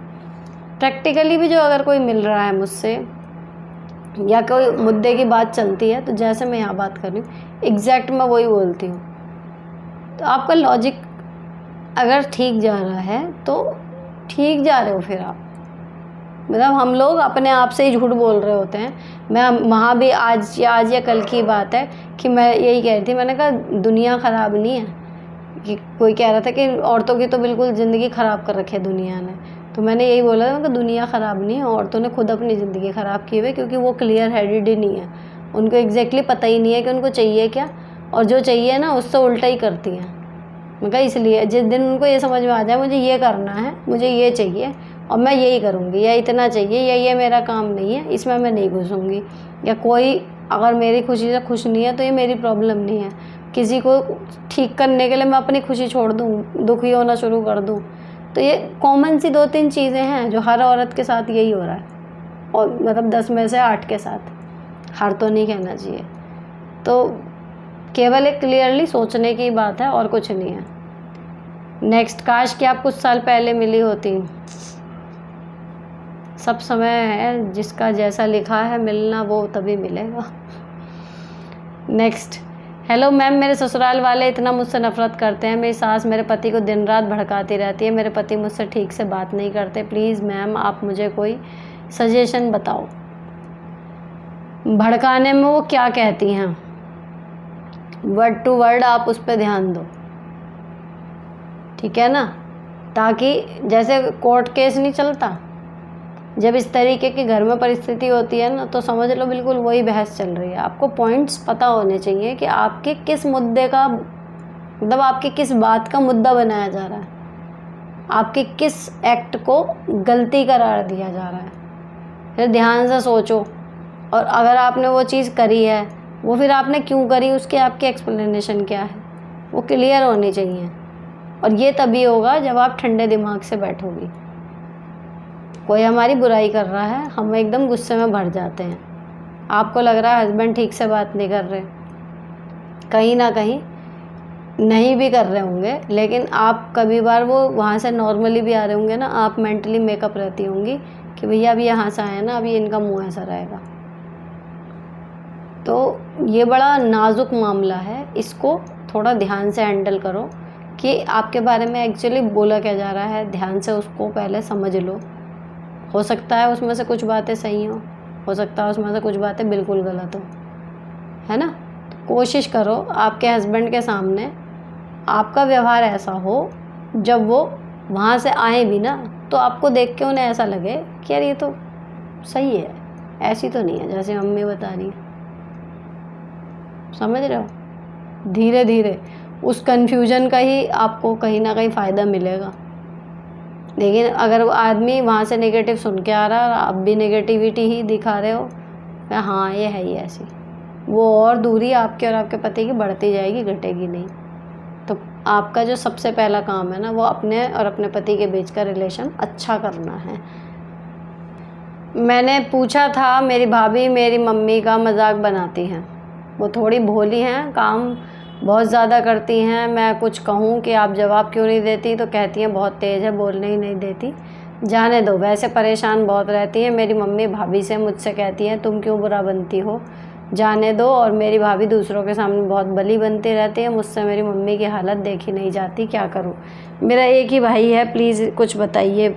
प्रैक्टिकली भी जो अगर कोई मिल रहा है मुझसे या कोई मुद्दे की बात चलती है, तो जैसे मैं यहाँ बात कर रही हूँ एग्जैक्ट मैं वही बोलती हूँ। तो आपका लॉजिक अगर ठीक जा रहा है तो ठीक जा रहे हो फिर आप। मतलब हम लोग अपने आप से ही झूठ बोल रहे होते हैं। मैं वहाँ भी आज या कल की बात है कि मैं यही कह रही थी, मैंने कहा दुनिया ख़राब नहीं है, कि कोई कह रहा था कि औरतों की तो बिल्कुल ज़िंदगी ख़राब कर रखी है दुनिया ने, तो मैंने यही बोला था कि दुनिया ख़राब नहीं है, औरतों ने खुद अपनी ज़िंदगी ख़राब की हुई है, क्योंकि वो क्लियर हेडेड ही नहीं है, उनको एग्जैक्टली पता ही नहीं है कि उनको चाहिए क्या, और जो चाहिए ना उससे उल्टा ही करती हैं। मैं कहा इसलिए जिस दिन उनको ये समझ में आ जाए मुझे ये करना है, मुझे ये चाहिए और मैं यही करूँगी, या इतना चाहिए या ये मेरा काम नहीं है, इसमें मैं नहीं घुसूँगी, या कोई अगर मेरी खुशी से खुश नहीं है तो ये मेरी प्रॉब्लम नहीं है, किसी को ठीक करने के लिए मैं अपनी खुशी छोड़ दूँ, दुखी होना शुरू कर दूँ। तो ये कॉमन सी 2-3 चीज़ें हैं जो हर औरत के साथ यही हो रहा है, और मतलब 10 में से 8 के साथ, हर तो नहीं कहना चाहिए। तो केवल एक क्लियरली सोचने की बात है और कुछ नहीं है। नेक्स्ट, काश कि आप कुछ साल पहले मिली होती। सब समय है, जिसका जैसा लिखा है मिलना वो तभी मिलेगा। नेक्स्ट, हेलो मैम, मेरे ससुराल वाले इतना मुझसे नफ़रत करते हैं, मेरी सास मेरे पति को दिन रात भड़काती रहती है, मेरे पति मुझसे ठीक से बात नहीं करते, प्लीज़ मैम आप मुझे कोई सजेशन बताओ। भड़काने में वो क्या कहती हैं, वर्ड टू वर्ड आप उस पर ध्यान दो, ठीक है ना, ताकि जैसे कोर्ट केस नहीं चलता, जब इस तरीके की घर में परिस्थिति होती है ना, तो समझ लो बिल्कुल वही बहस चल रही है। आपको पॉइंट्स पता होने चाहिए कि आपके किस मुद्दे का, मतलब आपकी किस बात का मुद्दा बनाया जा रहा है, आपके किस एक्ट को गलती करार दिया जा रहा है। फिर ध्यान से सोचो, और अगर आपने वो चीज़ करी है, वो फिर आपने क्यों करी, उसकी आपकी एक्सप्लेनेशन क्या है, वो क्लियर होनी चाहिए। और ये तभी होगा जब आप ठंडे दिमाग से बैठोगी। कोई हमारी बुराई कर रहा है, हम एकदम गुस्से में भर जाते हैं, आपको लग रहा है हस्बैंड ठीक से बात नहीं कर रहे, कहीं ना कहीं नहीं भी कर रहे होंगे, लेकिन आप कभी बार वो वहाँ से नॉर्मली भी आ रहे होंगे ना, आप मेंटली मेकअप रहती होंगी कि भैया अभी यहाँ से आए ना, अभी इनका मुँह ऐसा रहेगा। तो ये बड़ा नाजुक मामला है, इसको थोड़ा ध्यान से हैंडल करो कि आपके बारे में एक्चुअली बोला क्या जा रहा है, ध्यान से उसको पहले समझ लो। हो सकता है उसमें से कुछ बातें सही हो सकता है उसमें से कुछ बातें बिल्कुल गलत हो, है ना। तो कोशिश करो आपके हस्बैंड के सामने आपका व्यवहार ऐसा हो, जब वो वहाँ से आए भी ना तो आपको देख के उन्हें ऐसा लगे कि यार ये तो सही है, ऐसी तो नहीं है जैसे मम्मी बता रही है। समझ रहे हो, धीरे धीरे उस कन्फ्यूजन का ही आपको कहीं ना कहीं फ़ायदा मिलेगा। लेकिन अगर वो आदमी वहाँ से नेगेटिव सुन के आ रहा है और आप भी नेगेटिविटी ही दिखा रहे हो, हाँ ये है ही ऐसी, वो और दूरी आपके और आपके पति की बढ़ती जाएगी, घटेगी नहीं। तो आपका जो सबसे पहला काम है ना, वो अपने और अपने पति के बीच का रिलेशन अच्छा करना है। मैंने पूछा था, मेरी भाभी मेरी मम्मी का मजाक बनाती हैं, वो थोड़ी भोली हैं, काम बहुत ज़्यादा करती हैं। मैं कुछ कहूँ कि आप जवाब क्यों नहीं देती तो कहती हैं बहुत तेज़ है, बोलने ही नहीं देती। जाने दो, वैसे परेशान बहुत रहती हैं। मेरी मम्मी भाभी से मुझसे कहती हैं तुम क्यों बुरा बनती हो, जाने दो। और मेरी भाभी दूसरों के सामने बहुत बली बनती रहती है, मुझसे मेरी मम्मी की हालत देखी नहीं जाती, क्या करूँ। मेरा एक ही भाई है, प्लीज़ कुछ बताइए।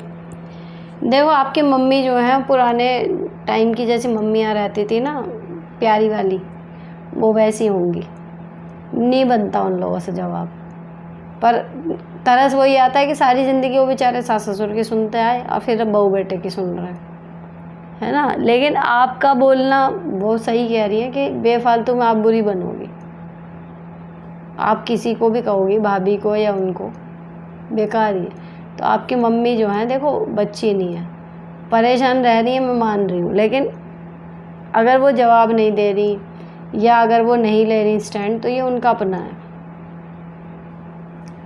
देखो आपकी मम्मी जो है पुराने टाइम की जैसी मम्मियाँ रहती थी ना, प्यारी वाली, वो वैसी होंगी। नहीं बनता उन लोगों से जवाब, पर तरस वही आता है कि सारी ज़िंदगी वो बेचारे सास ससुर की सुनते आए और फिर अब बहू बेटे की सुन रहे हैं, है ना। लेकिन आपका बोलना वो सही कह रही है कि बेफालतू में आप बुरी बनोगी, आप किसी को भी कहोगी, भाभी को या उनको, बेकार ही है। तो आपकी मम्मी जो है देखो बच्ची नहीं है, परेशान रह रही है, मैं मान रही हूँ, लेकिन अगर वो जवाब नहीं दे रही या अगर वो नहीं ले रही स्टैंड, तो ये उनका अपना है।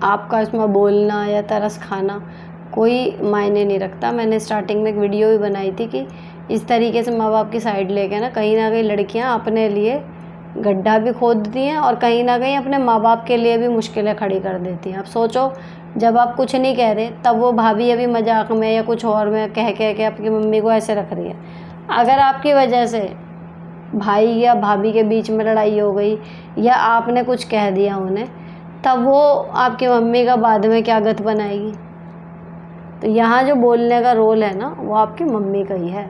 आपका इसमें बोलना या तरस खाना कोई मायने नहीं रखता। मैंने स्टार्टिंग में एक वीडियो भी बनाई थी कि इस तरीके से माँ बाप की साइड लेके ना कहीं लड़कियाँ अपने लिए गड्ढा भी खोदती हैं और कहीं ना कहीं अपने माँ बाप के लिए भी मुश्किलें खड़ी कर देती हैं। अब सोचो, जब आप कुछ नहीं कह रहे तब वो भाभी अभी मजाक में या कुछ और में कह के आपकी मम्मी को ऐसे रख रही है। अगर आपकी वजह से भाई या भाभी के बीच में लड़ाई हो गई या आपने कुछ कह दिया उन्हें, तब वो आपकी मम्मी का बाद में क्या गत बनाएगी। तो यहाँ जो बोलने का रोल है ना, वो आपकी मम्मी का ही है।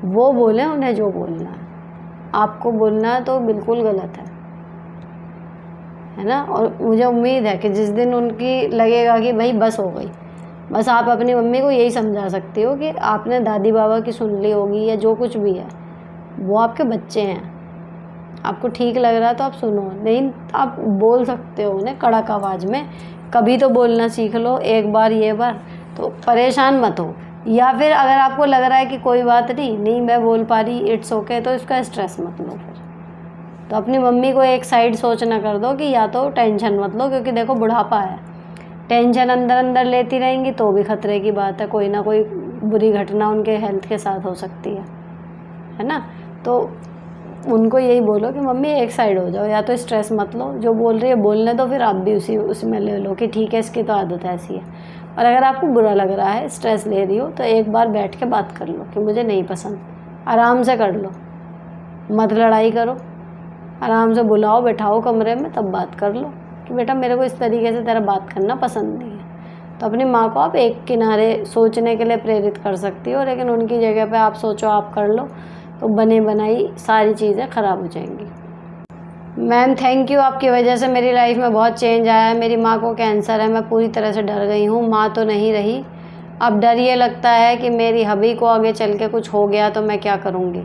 वो बोलें उन्हें जो बोलना है, आपको बोलना है तो बिल्कुल गलत है ना। और मुझे उम्मीद है कि जिस दिन उनकी लगेगा कि भाई बस हो गई, बस आप अपनी मम्मी को यही समझा सकती हो कि आपने दादी बाबा की सुन ली होगी या जो कुछ भी है, वो आपके बच्चे हैं, आपको ठीक लग रहा है तो आप सुनो, नहीं आप बोल सकते हो उन्हें कड़क आवाज़ में। कभी तो बोलना सीख लो, एक बार ये बार, तो परेशान मत हो। या फिर अगर आपको लग रहा है कि कोई बात नहीं मैं बोल पा रही, इट्स ओके, तो इसका स्ट्रेस मत लो फिर। तो अपनी मम्मी को एक साइड सोचना कर दो कि या तो टेंशन मत लो, क्योंकि देखो बुढ़ापा है, टेंशन अंदर अंदर लेती रहेंगी तो भी खतरे की बात है, कोई ना कोई बुरी घटना उनके हेल्थ के साथ हो सकती है ना। तो उनको यही बोलो कि मम्मी एक साइड हो जाओ, या तो स्ट्रेस मत लो, जो बोल रही है बोलने दो, फिर आप भी उसमें ले लो कि ठीक है इसकी तो आदत ऐसी है। और अगर आपको बुरा लग रहा है, स्ट्रेस ले रही हो, तो एक बार बैठ के बात कर लो कि मुझे नहीं पसंद, आराम से कर लो, मत लड़ाई करो, आराम से बुलाओ बैठाओ कमरे में, तब बात कर लो कि बेटा मेरे को इस तरीके से तेरा बात करना पसंद नहीं है। तो अपनी माँ को आप एक किनारे सोचने के लिए प्रेरित कर सकती हो, लेकिन उनकी जगह पे आप सोचो आप कर लो तो बने बनाई सारी चीज़ें ख़राब हो जाएंगी। मैम थैंक यू, आपकी वजह से मेरी लाइफ में बहुत चेंज आया है। मेरी माँ को कैंसर है, मैं पूरी तरह से डर गई हूँ। माँ तो नहीं रही, अब डर ये लगता है कि मेरी हबी को आगे चल के कुछ हो गया तो मैं क्या करूँगी।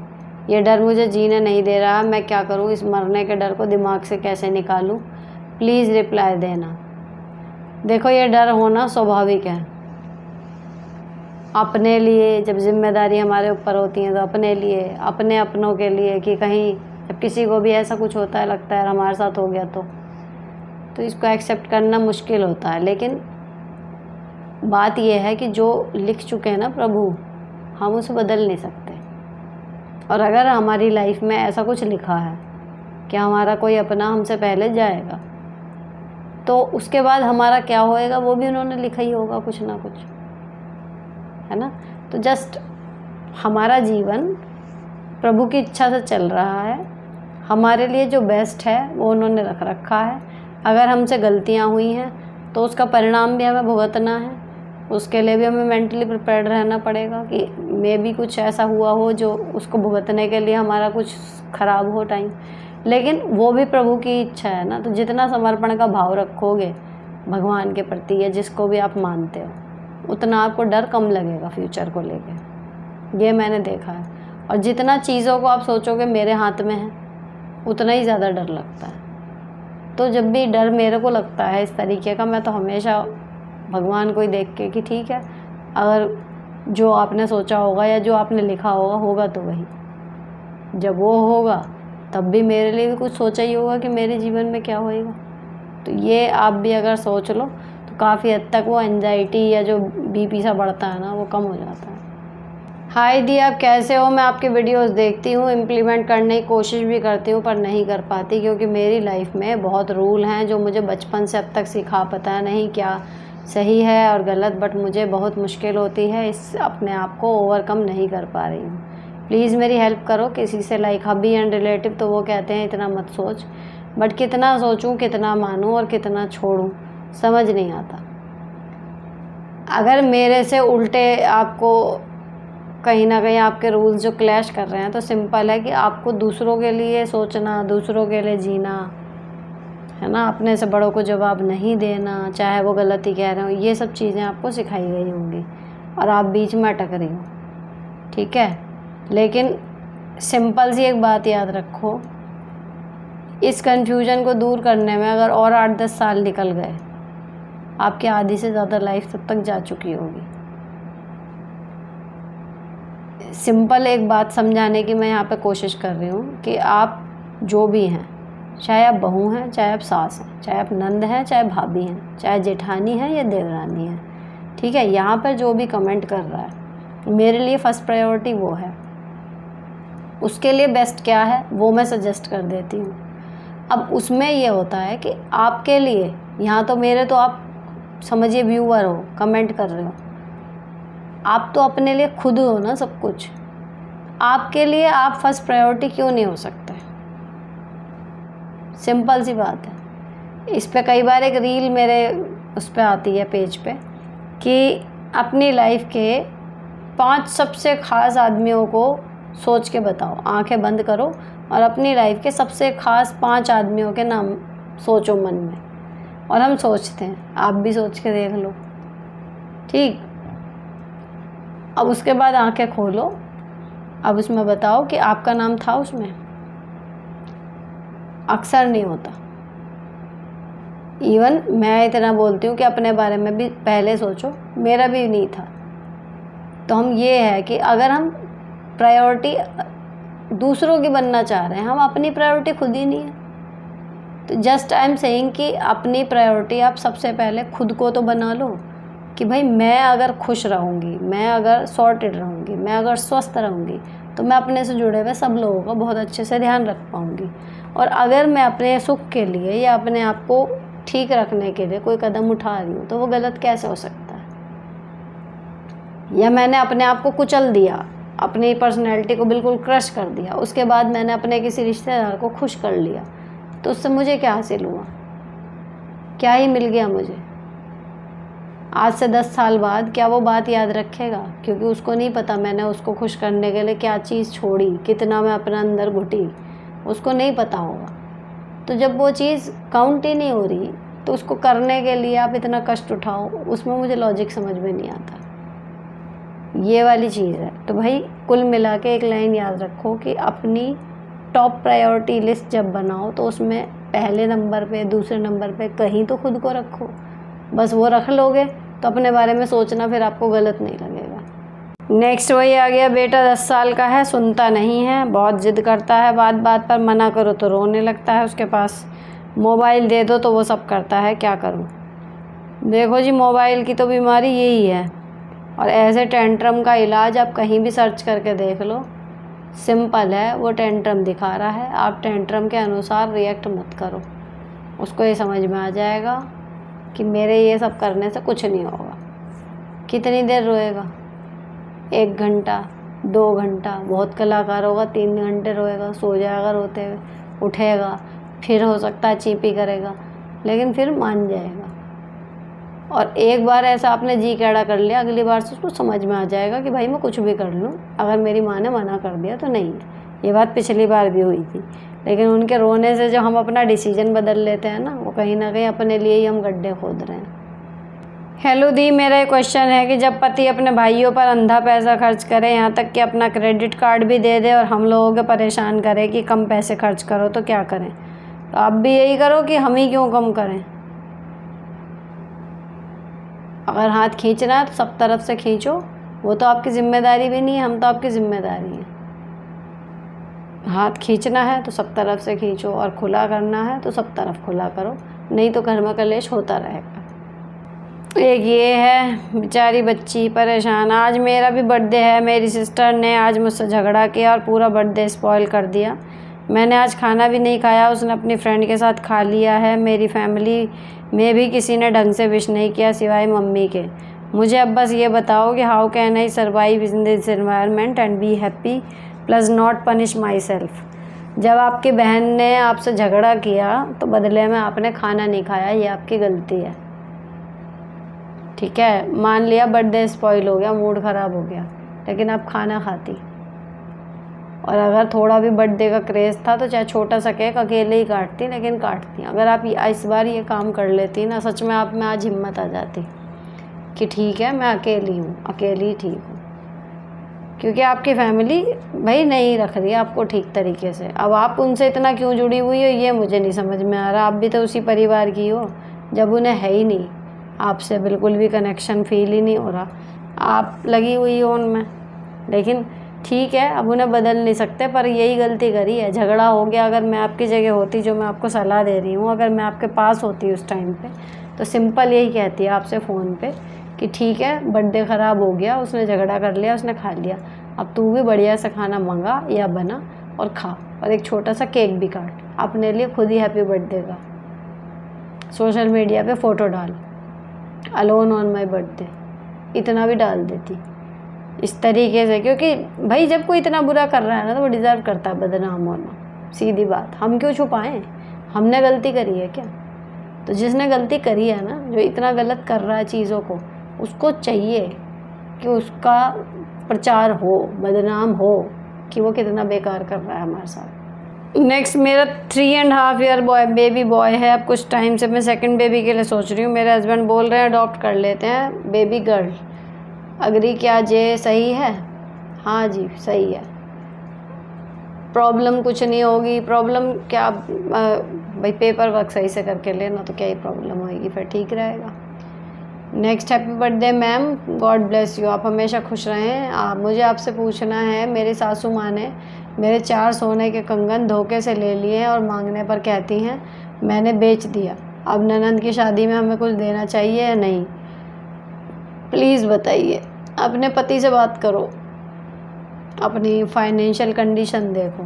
ये डर मुझे जीने नहीं दे रहा, मैं क्या करूँ, इस मरने के डर को दिमाग से कैसे निकालूँ, प्लीज़ रिप्लाई देना। देखो ये डर होना स्वाभाविक है, अपने लिए जब जिम्मेदारी हमारे ऊपर होती है तो अपने लिए, अपने अपनों के लिए, कि कहीं जब किसी को भी ऐसा कुछ होता है लगता है हमारे साथ हो गया तो इसको एक्सेप्ट करना मुश्किल होता है। लेकिन बात यह है कि जो लिख चुके हैं ना प्रभु, हम उसे बदल नहीं सकते। और अगर हमारी लाइफ में ऐसा कुछ लिखा है कि हमारा कोई अपना हमसे पहले जाएगा, तो उसके बाद हमारा क्या होएगा वो भी उन्होंने लिखा ही होगा कुछ ना कुछ, है ना। तो जस्ट हमारा जीवन प्रभु की इच्छा से चल रहा है, हमारे लिए जो बेस्ट है वो उन्होंने रख रखा है। अगर हमसे गलतियाँ हुई हैं तो उसका परिणाम भी हमें भुगतना है, उसके लिए भी हमें मेंटली प्रिपेयर्ड रहना पड़ेगा कि मे भी कुछ ऐसा हुआ हो जो उसको भुगतने के लिए हमारा कुछ ख़राब हो टाइम। लेकिन वो भी प्रभु की इच्छा है ना, तो जितना समर्पण का भाव रखोगे भगवान के प्रति या जिसको भी आप मानते हो, उतना आपको डर कम लगेगा फ्यूचर को लेके। ये मैंने देखा है। और जितना चीज़ों को आप सोचोगे मेरे हाथ में है, उतना ही ज़्यादा डर लगता है। तो जब भी डर मेरे को लगता है इस तरीके का, मैं तो हमेशा भगवान को ही देख के कि ठीक है, अगर जो आपने सोचा होगा या जो आपने लिखा होगा तो वही। जब वो होगा तब भी मेरे लिए भी कुछ सोचा ही होगा कि मेरे जीवन में क्या होएगा। तो ये आप भी अगर सोच लो तो काफ़ी हद तक वो एंजाइटी या जो बीपी सा बढ़ता है ना, वो कम हो जाता है। हाय दी, आप कैसे हो? मैं आपके वीडियोस देखती हूँ, इम्प्लीमेंट करने की कोशिश भी करती हूँ पर नहीं कर पाती, क्योंकि मेरी लाइफ में बहुत रूल हैं जो मुझे बचपन से अब तक सिखा, पता नहीं क्या सही है और गलत, बट मुझे बहुत मुश्किल होती है, इस अपने आप को ओवरकम नहीं कर पा रही हूँ। प्लीज़ मेरी हेल्प करो किसी से, लाइक हबी एंड रिलेटिव तो वो कहते हैं इतना मत सोच, बट कितना सोचूं, कितना मानूं और कितना छोड़ूं, समझ नहीं आता। अगर मेरे से उल्टे आपको कहीं ना कहीं आपके रूल्स जो क्लैश कर रहे हैं, तो सिंपल है कि आपको दूसरों के लिए सोचना, दूसरों के लिए जीना, है ना, अपने से बड़ों को जवाब नहीं देना, चाहे वो गलती कह रहे हो, ये सब चीज़ें आपको सिखाई गई होंगी और आप बीच में अटक रही हो, ठीक है। लेकिन सिंपल सी एक बात याद रखो, इस कन्फ्यूजन को दूर करने में अगर और 8-10 साल निकल गए, आपकी आधी से ज़्यादा लाइफ तब तक जा चुकी होगी। सिंपल एक बात समझाने की मैं यहाँ पे कोशिश कर रही हूँ कि आप जो भी हैं, चाहे आप बहू हैं, चाहे आप सास हैं, चाहे आप नंद हैं, चाहे भाभी हैं, चाहे जेठानी हैं या देवरानी हैं, ठीक है, यहाँ पर जो भी कमेंट कर रहा है, मेरे लिए फ़र्स्ट प्रायोरिटी वो है। उसके लिए बेस्ट क्या है वो मैं सजेस्ट कर देती हूँ। अब उसमें ये होता है कि आपके लिए, यहाँ तो मेरे तो आप समझिए व्यूअर हो, कमेंट कर रहे हो, आप तो अपने लिए खुद हो ना सब कुछ। आपके लिए आप फर्स्ट प्रायोरिटी क्यों नहीं हो सकते? सिंपल सी बात है। इस पे कई बार एक रील मेरे उस पे आती है पेज पे कि अपनी लाइफ के 5 सबसे ख़ास आदमियों को सोच के बताओ, आंखें बंद करो और अपनी लाइफ के सबसे ख़ास 5 आदमियों के नाम सोचो मन में। और हम सोचते हैं, आप भी सोच के देख लो, ठीक। अब उसके बाद आंखें खोलो, अब उसमें बताओ कि आपका नाम था उसमें। अक्सर नहीं होता। इवन मैं इतना बोलती हूँ कि अपने बारे में भी पहले सोचो, मेरा भी नहीं था। तो हम ये है कि अगर हम प्रायोरिटी दूसरों की बनना चाह रहे हैं, हम अपनी प्रायोरिटी खुद ही नहीं है, तो जस्ट आई एम सेइंग कि अपनी प्रायोरिटी आप सबसे पहले खुद को तो बना लो कि भाई मैं अगर खुश रहूँगी, मैं अगर सॉर्टेड रहूँगी, मैं अगर स्वस्थ रहूँगी, तो मैं अपने से जुड़े हुए सब लोगों का बहुत अच्छे से ध्यान रख पाऊँगी। और अगर मैं अपने सुख के लिए या अपने आप को ठीक रखने के लिए कोई कदम उठा रही हूँ, तो वो गलत कैसे हो सकता है? या मैंने अपने आप को कुचल दिया, अपनी पर्सनैलिटी को बिल्कुल क्रश कर दिया, उसके बाद मैंने अपने किसी रिश्तेदार को खुश कर लिया, तो उससे मुझे क्या हासिल हुआ? क्या ही मिल गया मुझे? आज से 10 साल बाद क्या वो बात याद रखेगा? क्योंकि उसको नहीं पता मैंने उसको खुश करने के लिए क्या चीज़ छोड़ी, कितना मैं अपने अंदर घुटी, उसको नहीं पता होगा। तो जब वो चीज़ काउंट ही नहीं हो रही, तो उसको करने के लिए आप इतना कष्ट उठाओ, उसमें मुझे लॉजिक समझ में नहीं आता। ये वाली चीज़ है। तो भाई कुल मिला के एक लाइन याद रखो कि अपनी टॉप प्रायोरिटी लिस्ट जब बनाओ, तो उसमें पहले नंबर पे, दूसरे नंबर पे कहीं तो खुद को रखो। बस वो रख लोगे तो अपने बारे में सोचना फिर आपको गलत नहीं लगेगा। नेक्स्ट वही आ गया, बेटा 10 साल का है, सुनता नहीं है, बहुत ज़िद करता है, बात बात पर मना करो तो रोने लगता है, उसके पास मोबाइल दे दो तो वो सब करता है, क्या करूं? देखो जी, मोबाइल की तो बीमारी यही है, और ऐसे टेंट्रम का इलाज आप कहीं भी सर्च करके देख लो, सिंपल है, वो टेंट्रम दिखा रहा है, आप टेंट्रम के अनुसार रिएक्ट मत करो। उसको ये समझ में आ जाएगा कि मेरे ये सब करने से कुछ नहीं होगा। कितनी देर रोएगा? 1 घंटा, 2 घंटा, बहुत कलाकार होगा 3 घंटे रोएगा, सो जाएगा रोते हुए, उठेगा, फिर हो सकता है चीपी करेगा, लेकिन फिर मान जाएगा। और एक बार ऐसा आपने जी कैड़ा कर लिया, अगली बार से उसको समझ में आ जाएगा कि भाई मैं कुछ भी कर लूँ, अगर मेरी माँ ने मना कर दिया तो नहीं है। ये बात पिछली बार भी हुई थी, लेकिन उनके रोने से जो हम अपना डिसीजन बदल लेते हैं ना, वो कहीं ना कहीं अपने लिए ही हम गड्ढे खोद रहे हैं। हेलो दी, मेरा एक क्वेश्चन है कि जब पति अपने भाइयों पर अंधा पैसा खर्च करे, यहाँ तक कि अपना क्रेडिट कार्ड भी दे दे और हम लोगों के परेशान करे कि कम पैसे खर्च करो, तो क्या करें? तो आप भी यही करो कि हम ही क्यों कम करें। अगर हाथ खींचना है तो सब तरफ से खींचो, वो तो आपकी ज़िम्मेदारी भी नहीं है, हम तो आपकी ज़िम्मेदारी हैं। हाथ खींचना है तो सब तरफ से खींचो, और खुला करना है तो सब तरफ खुला करो, नहीं तो घर में कलेश होता रहेगा। एक ये है बेचारी बच्ची परेशान, आज मेरा भी बर्थडे है, मेरी सिस्टर ने आज मुझसे झगड़ा किया और पूरा बर्थडे स्पॉइल कर दिया। मैंने आज खाना भी नहीं खाया, उसने अपनी फ्रेंड के साथ खा लिया है। मेरी फैमिली में भी किसी ने ढंग से विश नहीं किया सिवाय मम्मी के। मुझे अब बस ये बताओ कि how can I survive in this environment and be happy plus not punish my self. जब आपकी बहन ने आपसे झगड़ा किया तो बदले में आपने खाना नहीं खाया, ये आपकी गलती है, ठीक है। मान लिया बर्थडे स्पॉइल हो गया, मूड ख़राब हो गया, लेकिन आप खाना खाती। और अगर थोड़ा भी बर्थडे का क्रेज़ था तो चाहे छोटा सा केक अकेले ही काटती, लेकिन काटती। अगर आप इस बार ये काम कर लेती ना, सच में आप में आज हिम्मत आ जाती कि ठीक है मैं अकेली हूँ, अकेली ठीक हूँ। क्योंकि आपकी फैमिली भाई नहीं रख रही है आपको ठीक तरीके से। अब आप उनसे इतना क्यों जुड़ी हुई हो ये मुझे नहीं समझ में आ रहा। आप भी तो उसी परिवार की हो, जब उन्हें है ही नहीं, आपसे बिल्कुल भी कनेक्शन फील ही नहीं हो रहा, आप लगी हुई हो उनमें। लेकिन ठीक है, अब उन्हें बदल नहीं सकते, पर यही गलती करी है, झगड़ा हो गया। अगर मैं आपकी जगह होती, जो मैं आपको सलाह दे रही हूँ, अगर मैं आपके पास होती उस टाइम पे, तो सिंपल यही कहती है आपसे फ़ोन पे कि ठीक है बर्थडे ख़राब हो गया, उसने झगड़ा कर लिया, उसने खा लिया, अब तू भी बढ़िया सा खाना मंगा या बना और खा, और एक छोटा सा केक भी काट अपने लिए खुद ही, हैप्पी बर्थडे का। सोशल मीडिया पे फ़ोटो डाल, अलोन ऑन माई बर्थडे, इतना भी डाल देती इस तरीके से। क्योंकि भाई जब कोई इतना बुरा कर रहा है ना, तो वो डिज़र्व करता है बदनाम होना, सीधी बात। हम क्यों छुपाएं? हमने गलती करी है क्या? तो जिसने गलती करी है ना, जो इतना गलत कर रहा है चीज़ों को, उसको चाहिए कि उसका प्रचार हो, बदनाम हो कि वो कितना बेकार कर रहा है हमारे साथ। नेक्स्ट, मेरा 3.5 ईयर बेबी बॉय है। अब कुछ टाइम से मैं सेकंड बेबी के लिए सोच रही हूँ। मेरे हस्बैंड बोल रहे हैं अडॉप्ट कर लेते हैं बेबी गर्ल। अग्री क्या जे सही है? हाँ जी सही है, प्रॉब्लम कुछ नहीं होगी। प्रॉब्लम क्या, भाई पेपर वर्क सही से करके लेना, तो क्या ही प्रॉब्लम होएगी, फिर ठीक रहेगा। Next, happy birthday ma'am, God bless you, आप हमेशा खुश रहें। मुझे आपसे पूछना है, मेरी सासू माँ ने मेरे 4 सोने के कंगन धोखे से ले लिए हैं और मांगने पर कहती हैं मैंने बेच दिया। अब ननंद की शादी में हमें कुछ देना चाहिए या नहीं? प्लीज़ बताइए। अपने पति से बात करो, अपनी फाइनेंशियल कंडीशन देखो।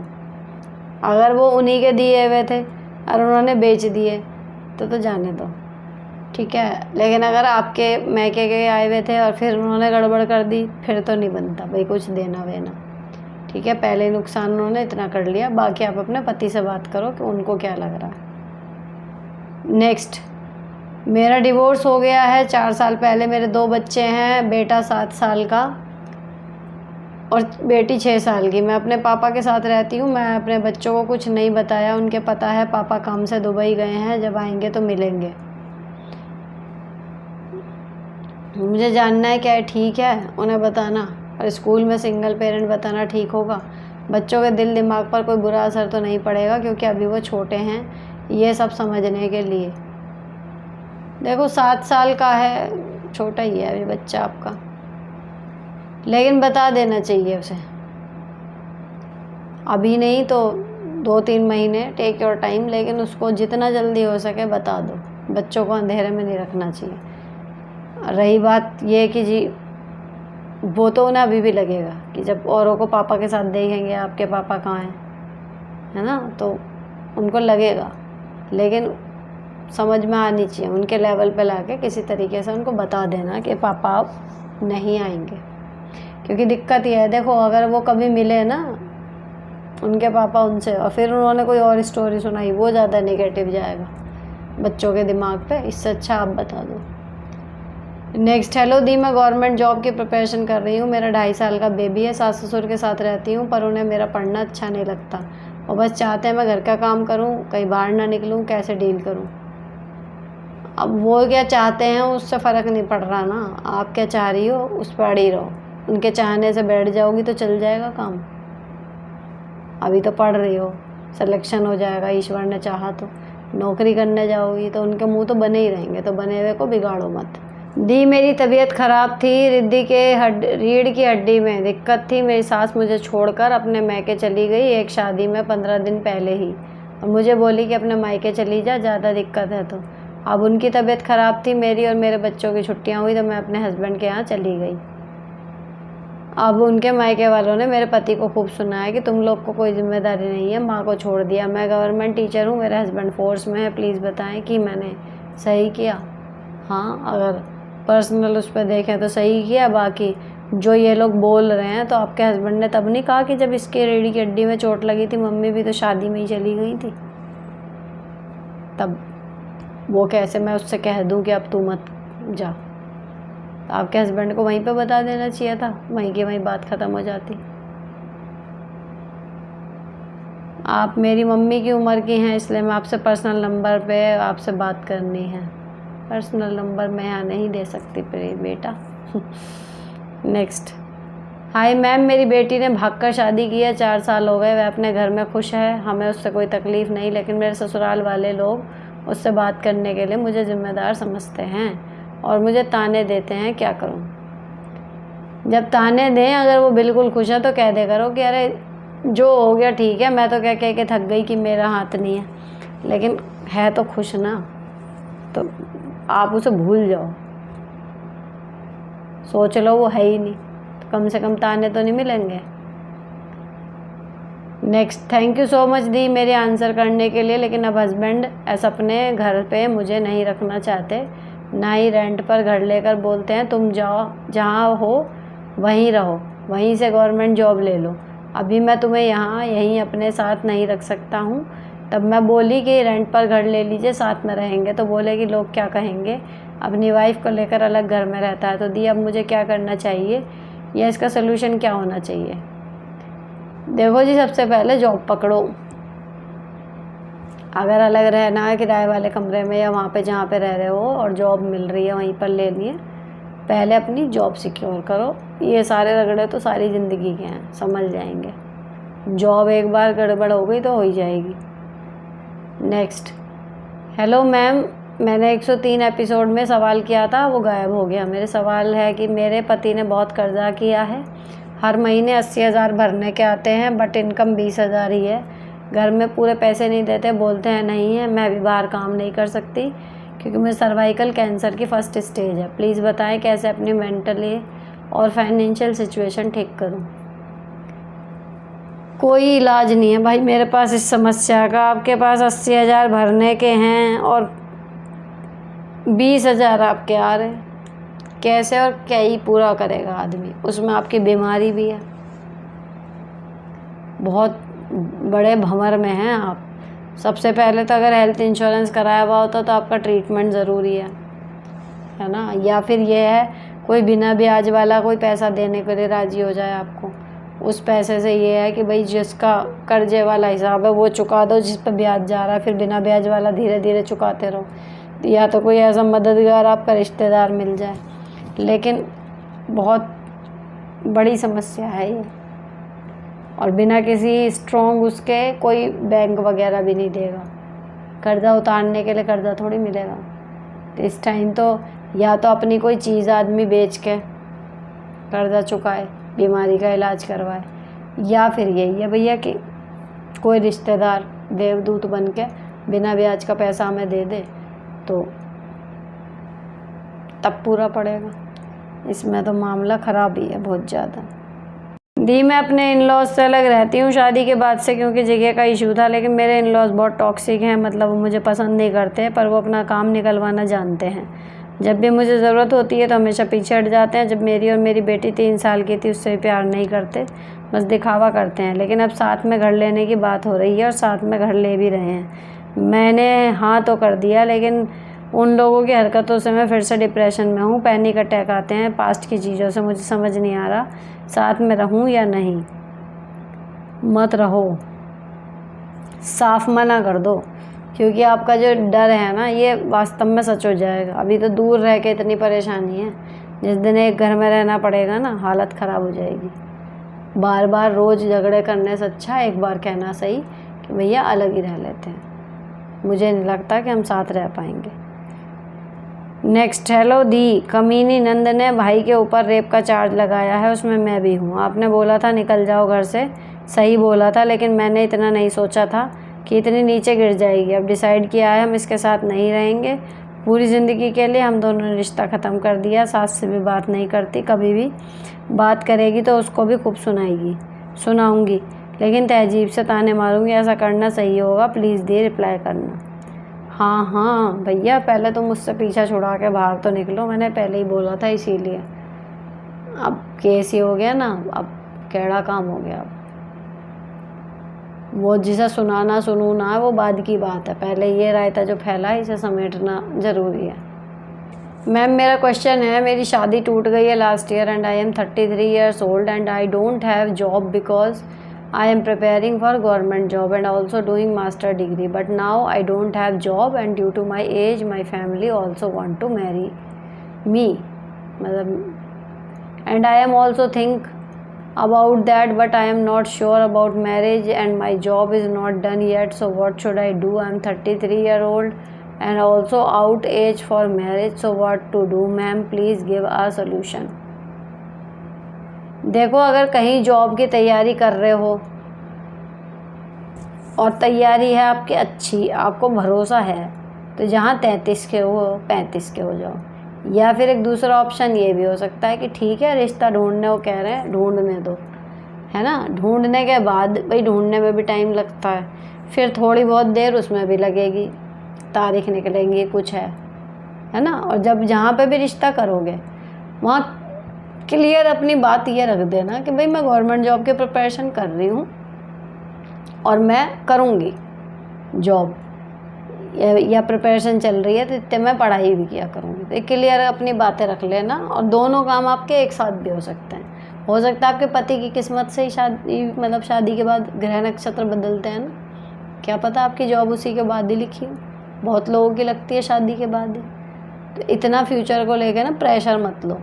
अगर वो उन्हीं के दिए हुए थे और उन्होंने बेच दिए तो जाने दो, ठीक है। लेकिन अगर आपके मैके के आए हुए थे और फिर उन्होंने गड़बड़ कर दी, फिर तो नहीं बनता भाई कुछ देना वेना, ठीक है। पहले नुकसान उन्होंने इतना कर लिया, बाकी आप अपने पति से बात करो कि उनको क्या लग रहा है। नेक्स्ट, मेरा डिवोर्स हो गया है 4 साल पहले। मेरे 2 बच्चे हैं, बेटा 7 साल का और बेटी 6 साल की। मैं अपने पापा के साथ रहती हूँ। मैं अपने बच्चों को कुछ नहीं बताया, उनके पता है पापा काम से दुबई गए हैं, जब आएंगे तो मिलेंगे। मुझे जानना है क्या ठीक है उन्हें बताना, और स्कूल में सिंगल पेरेंट बताना ठीक होगा? बच्चों के दिल दिमाग पर कोई बुरा असर तो नहीं पड़ेगा, क्योंकि अभी वो छोटे हैं ये सब समझने के लिए। देखो 7 साल का है, छोटा ही है अभी बच्चा आपका, लेकिन बता देना चाहिए उसे। अभी नहीं तो 2-3 महीने, टेक योर टाइम, लेकिन उसको जितना जल्दी हो सके बता दो। बच्चों को अंधेरे में नहीं रखना चाहिए। रही बात ये कि जी वो तो उन्हें अभी भी लगेगा कि जब औरों को पापा के साथ देखेंगे आपके पापा कहाँ हैं, है ना, तो उनको लगेगा। लेकिन समझ में आनी चाहिए, उनके लेवल पे लाके किसी तरीके से उनको बता देना कि पापा आप नहीं आएंगे। क्योंकि दिक्कत ये है, देखो अगर वो कभी मिले ना उनके पापा उनसे और फिर उन्होंने कोई और स्टोरी सुनाई, वो ज़्यादा नेगेटिव जाएगा बच्चों के दिमाग पे। इससे अच्छा आप बता दो। नेक्स्ट, हेलो दी, मैं गवर्नमेंट जॉब की प्रिपरेशन कर रही हूँ। मेरा 2.5 साल का बेबी है। सास ससुर के साथ रहती हूँ पर उन्हें मेरा पढ़ना अच्छा नहीं लगता और बस चाहते हैं मैं घर का काम करूँ, कहीं बाहर ना निकलूँ। कैसे डील करूँ? अब वो क्या चाहते हैं उससे फ़र्क नहीं पड़ रहा ना, आप क्या चाह रही हो उस पर अड़ी रहो। उनके चाहने से बैठ जाओगी तो चल जाएगा काम। अभी तो पढ़ रही हो, सिलेक्शन हो जाएगा ईश्वर ने चाहा तो। नौकरी करने जाओगी तो उनके मुंह तो बने ही रहेंगे, तो बने हुए को बिगाड़ो मत। दी, मेरी तबीयत ख़राब थी, रीढ़ की हड्डी में दिक्कत थी। मेरी सास मुझे छोड़कर अपने मैके चली गई एक शादी में 15 दिन पहले ही, और मुझे बोली कि अपने मायके चली जा, ज़्यादा दिक्कत है तो। अब उनकी तबीयत ख़राब थी, मेरी और मेरे बच्चों की छुट्टियां हुई तो मैं अपने हस्बैंड के यहाँ चली गई। अब उनके मायके वालों ने मेरे पति को खूब सुनाया कि तुम लोग को कोई जिम्मेदारी नहीं है, माँ को छोड़ दिया। मैं गवर्नमेंट टीचर हूँ, मेरे हस्बैंड फोर्स में है, प्लीज़ बताएं कि मैंने सही किया। हाँ, अगर पर्सनल उस पर देखें तो सही किया। बाकी जो ये लोग बोल रहे हैं, तो आपके हस्बैंड ने तब नहीं कहा कि जब इसके रीढ़ की हड्डी में चोट लगी थी, मम्मी भी तो शादी में ही चली गई थी, तब वो कैसे मैं उससे कह दूँ कि अब तू मत जा? तो आपके हस्बैंड को वहीं पे बता देना चाहिए था, वहीं की वहीं बात ख़त्म हो जाती। आप मेरी मम्मी की उम्र की हैं, इसलिए मैं आपसे पर्सनल नंबर पे आपसे बात करनी है। पर्सनल नंबर मैं यहाँ नहीं दे सकती बेटा। नेक्स्ट, हाय मैम, मेरी बेटी ने भागकर शादी की है, 4 साल हो गए, वह अपने घर में खुश है, हमें उससे कोई तकलीफ़ नहीं, लेकिन मेरे ससुराल वाले लोग उससे बात करने के लिए मुझे ज़िम्मेदार समझते हैं और मुझे ताने देते हैं। क्या करूं? जब ताने दें, अगर वो बिल्कुल खुश है तो कह दे करो कि अरे जो हो गया ठीक है, मैं तो कह कह के थक गई कि मेरा हाथ नहीं है, लेकिन है तो खुश ना, तो आप उसे भूल जाओ। सोच लो वो है ही नहीं, तो कम से कम ताने तो नहीं मिलेंगे। Next, thank you so much दी मेरे आंसर करने के लिए, लेकिन अब हस्बैंड ऐसा अपने घर पे मुझे नहीं रखना चाहते, ना ही रेंट पर घर लेकर बोलते हैं तुम जाओ जहाँ हो वहीं रहो, वहीं से गवर्नमेंट जॉब ले लो। अभी मैं तुम्हें यहीं अपने साथ नहीं रख सकता हूँ। तब मैं बोली कि रेंट पर घर ले लीजिए, साथ में रहेंगे, तो बोले कि लोग क्या कहेंगे, अपनी वाइफ को लेकर अलग घर में रहता है। तो दी, अब मुझे क्या करना चाहिए या इसका सोल्यूशन क्या होना चाहिए? देखो जी, सबसे पहले जॉब पकड़ो। अगर अलग रहना है किराए वाले कमरे में या वहाँ पे जहाँ पे रह रहे हो और जॉब मिल रही है वहीं पर लेनी है, पहले अपनी जॉब सिक्योर करो। ये सारे रगड़े तो सारी ज़िंदगी के हैं, समझ जाएंगे। जॉब एक बार गड़बड़ हो गई तो हो ही जाएगी। नेक्स्ट, हेलो मैम, मैंने 103 एपिसोड में सवाल किया था, वो गायब हो गया। मेरे सवाल है कि मेरे पति ने बहुत कर्जा किया है, हर महीने 80,000 भरने के आते हैं, बट इनकम 20,000 ही है। घर में पूरे पैसे नहीं देते, बोलते हैं नहीं है। मैं भी बाहर काम नहीं कर सकती क्योंकि मुझे सर्वाइकल कैंसर की फर्स्ट स्टेज है। प्लीज़ बताएं कैसे अपनी मेंटली और फाइनेंशियल सिचुएशन ठीक करूं। कोई इलाज नहीं है भाई मेरे पास इस समस्या का। आपके पास 80,000 भरने के हैं और 20,000 आपके आ रहे हैं, कैसे और क्या ही पूरा करेगा आदमी? उसमें आपकी बीमारी भी है, बहुत बड़े भंवर में हैं आप। सबसे पहले तो अगर हेल्थ इंश्योरेंस कराया हुआ होता तो आपका ट्रीटमेंट ज़रूरी है ना, या फिर ये है कोई बिना ब्याज वाला कोई पैसा देने के लिए राज़ी हो जाए आपको। उस पैसे से ये है कि भाई जिसका कर्जे वाला हिसाब है वो चुका दो, जिस पर ब्याज जा रहा है फिर बिना ब्याज वाला धीरे धीरे चुकाते रहो, या तो कोई ऐसा मददगार आपका रिश्तेदार मिल जाए। लेकिन बहुत बड़ी समस्या है ये, और बिना किसी स्ट्रॉन्ग उसके कोई बैंक वगैरह भी नहीं देगा। कर्ज़ा उतारने के लिए कर्ज़ा थोड़ी मिलेगा। तो इस टाइम तो या तो अपनी कोई चीज़ आदमी बेच के कर्ज़ा चुकाए, बीमारी का इलाज करवाए, या फिर यही है भैया कि कोई रिश्तेदार देवदूत बन के बिना ब्याज का पैसा हमें दे दे, तो तब पूरा पड़ेगा। इसमें तो मामला ख़राब ही है बहुत ज़्यादा। दी मैं अपने इन लॉज से अलग रहती हूँ शादी के बाद से, क्योंकि जगह का इशू था, लेकिन मेरे इन लॉज बहुत टॉक्सिक हैं, मतलब वो मुझे पसंद नहीं करते, पर वो अपना काम निकलवाना जानते हैं। जब भी मुझे ज़रूरत होती है तो हमेशा पीछे हट जाते हैं। जब मेरी और मेरी बेटी 3 साल की थी उससे भी प्यार नहीं करते, बस दिखावा करते हैं। लेकिन अब साथ में घर लेने की बात हो रही है और साथ में घर ले भी रहे हैं। मैंने हाँ तो कर दिया, लेकिन उन लोगों की हरकतों से मैं फिर से डिप्रेशन में हूँ। पैनिक अटैक आते हैं पास्ट की चीज़ों से, मुझे समझ नहीं आ रहा साथ में रहूँ या नहीं। मत रहो, साफ मना कर दो, क्योंकि आपका जो डर है ना ये वास्तव में सच हो जाएगा। अभी तो दूर रह के इतनी परेशानी है, जिस दिन एक घर में रहना पड़ेगा ना हालत ख़राब हो जाएगी। बार बार रोज़ झगड़े करने से अच्छा एक बार कहना सही कि भैया अलग ही रह लेते हैं। मुझे नहीं लगता कि हम साथ रह पाएंगे। नेक्स्ट, हेलो दी, कमीनी नंद ने भाई के ऊपर रेप का चार्ज लगाया है, उसमें मैं भी हूँ। आपने बोला था निकल जाओ घर से, सही बोला था, लेकिन मैंने इतना नहीं सोचा था कि इतनी नीचे गिर जाएगी। अब डिसाइड किया है हम इसके साथ नहीं रहेंगे पूरी ज़िंदगी के लिए। हम दोनों ने रिश्ता ख़त्म कर दिया। सास से भी बात नहीं करती, कभी भी बात करेगी तो उसको भी खूब सुनाऊंगी, लेकिन तहजीब से ताने मारूंगी। ऐसा करना सही होगा? प्लीज़ दी रिप्लाई करना। हाँ हाँ भैया, पहले तो मुझसे पीछा छुड़ा के बाहर तो निकलो, मैंने पहले ही बोला था, इसीलिए अब केस ही हो गया ना, अब कैड़ा काम हो गया। अब वो जिसे सुनाना सुनू ना वो बाद की बात है, पहले ये रायता जो फैला है इसे समेटना ज़रूरी है। मैम मेरा क्वेश्चन है, मेरी शादी टूट गई है last year and I am 33 years old and I don't have job because I am preparing for government job and also doing master degree, but now I don't have job and due to my age my family also want to marry me, and I am also think about that, but I am not sure about marriage and my job is not done yet, so what should I do? I am 33-year-old and also out age for marriage, so what to do? Ma'am please give a solution. देखो, अगर कहीं जॉब की तैयारी कर रहे हो और तैयारी है आपकी अच्छी, आपको भरोसा है, तो जहाँ 33 के हो 35 के हो जाओ। या फिर एक दूसरा ऑप्शन ये भी हो सकता है कि ठीक है रिश्ता ढूंढने को कह रहे हैं, ढूंढने दो, है ना। ढूंढने के बाद भाई ढूंढने में भी टाइम लगता है, फिर थोड़ी बहुत देर उसमें भी लगेगी, तारीख निकलेंगी, कुछ है ना। और जब जहाँ पे भी रिश्ता करोगे वहाँ क्लियर अपनी बात ये रख देना कि भाई मैं गवर्नमेंट जॉब की प्रिपरेशन कर रही हूँ और मैं करूँगी जॉब, या प्रिपरेशन चल रही है तो इतने मैं पढ़ाई भी किया करूँगी। तो क्लियर अपनी बातें रख लेना, और दोनों काम आपके एक साथ भी हो सकते हैं। हो सकता है आपके पति की किस्मत से ही शादी के बाद ग्रह नक्षत्र बदलते हैं ना, क्या पता आपकी जॉब उसी के बाद ही लिखी हो। बहुत लोगों की लगती है शादी के बाद ही। तो इतना फ्यूचर को लेकर ना प्रेशर मत लो।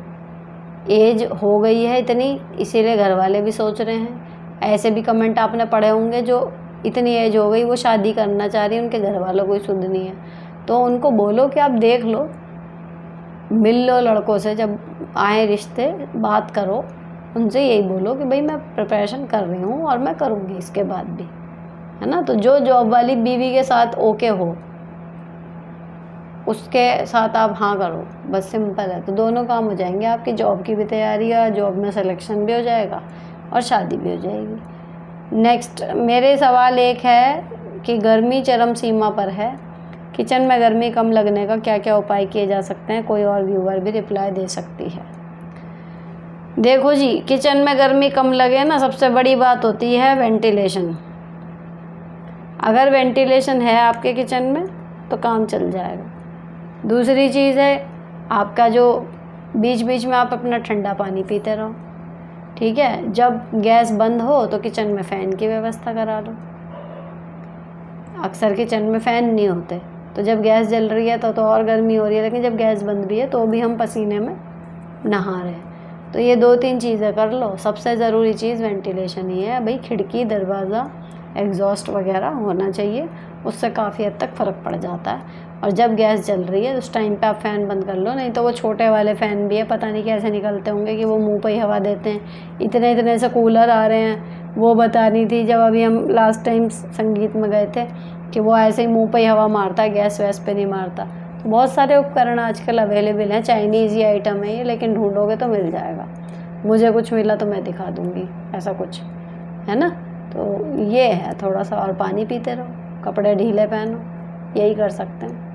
एज हो गई है इतनी, इसीलिए घर वाले भी सोच रहे हैं। ऐसे भी कमेंट आपने पढ़े होंगे, जो इतनी एज हो गई वो शादी करना चाह रही है, उनके घर वालों को ही सुध नहीं है, तो उनको बोलो कि आप देख लो, मिल लो लड़कों से, जब आए रिश्ते बात करो, उनसे यही बोलो कि भाई मैं प्रिपरेशन कर रही हूँ और मैं करूँगी इसके बाद भी, है ना। तो जो जॉब वाली बीवी के साथ ओके हो उसके साथ आप हाँ करो, बस सिंपल है। तो दोनों काम हो जाएंगे, आपकी जॉब की भी तैयारी है, जॉब में सिलेक्शन भी हो जाएगा और शादी भी हो जाएगी। नेक्स्ट, मेरे सवाल एक है कि गर्मी चरम सीमा पर है, किचन में गर्मी कम लगने का क्या क्या उपाय किए जा सकते हैं? कोई और व्यूवर भी रिप्लाई दे सकती है। देखो जी, किचन में गर्मी कम लगे ना, सबसे बड़ी बात होती है वेंटिलेशन। अगर वेंटिलेशन है आपके किचन में तो काम चल जाएगा। दूसरी चीज़ है आपका जो बीच बीच में आप अपना ठंडा पानी पीते रहो, ठीक है। जब गैस बंद हो तो किचन में फ़ैन की व्यवस्था करा लो। अक्सर किचन में फ़ैन नहीं होते, तो जब गैस जल रही है तो और गर्मी हो रही है, लेकिन जब गैस बंद भी है तो भी हम पसीने में नहा रहे हैं। तो ये 2-3 चीज़ें कर लो। सबसे ज़रूरी चीज़ वेंटिलेशन ही है भाई, खिड़की दरवाज़ा एग्जॉस्ट वगैरह होना चाहिए, उससे काफ़ी हद तक फ़र्क पड़ जाता है। और जब गैस जल रही है उस टाइम पे आप फ़ैन बंद कर लो, नहीं तो वो छोटे वाले फ़ैन भी है, पता नहीं कैसे निकलते होंगे कि वो मुंह पे ही हवा देते हैं। इतने इतने से कूलर आ रहे हैं, वो बता रही थी जब अभी हम लास्ट टाइम संगीत में गए थे कि वो ऐसे ही मुंह पे ही हवा मारता है, गैस वैस पे नहीं मारता। तो बहुत सारे उपकरण आजकल अवेलेबल हैं, चाइनीज़ ही आइटम है ये, लेकिन ढूंढोगे तो मिल जाएगा। मुझे कुछ मिला तो मैं दिखा दूँगी, ऐसा कुछ है ना। तो ये है थोड़ा सा, और पानी पीते रहो, कपड़े ढीले पहनो, यही कर सकते हैं।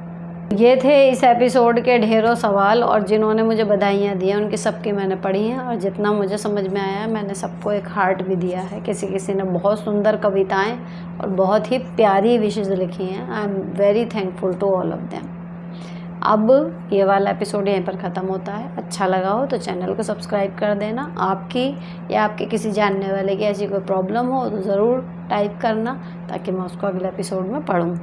ये थे इस एपिसोड के ढेरों सवाल, और जिन्होंने मुझे बधाइयाँ दी हैं उनकी सबकी मैंने पढ़ी हैं, और जितना मुझे समझ में आया मैंने सबको एक हार्ट भी दिया है। किसी किसी ने बहुत सुंदर कविताएं और बहुत ही प्यारी विशेज़ लिखी हैं। I am very thankful to all of them. अब ये वाला एपिसोड यहीं पर ख़त्म होता है। अच्छा लगा हो तो चैनल को सब्सक्राइब कर देना। आपकी या आपके किसी जानने वाले की ऐसी कोई प्रॉब्लम हो तो ज़रूर टाइप करना, ताकि मैं उसको अगले एपिसोड में पढ़ूँ।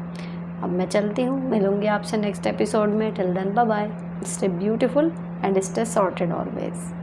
अब मैं चलती हूँ, मिलूँगी आपसे नेक्स्ट एपिसोड में। Till then bye bye, stay beautiful and stay sorted always.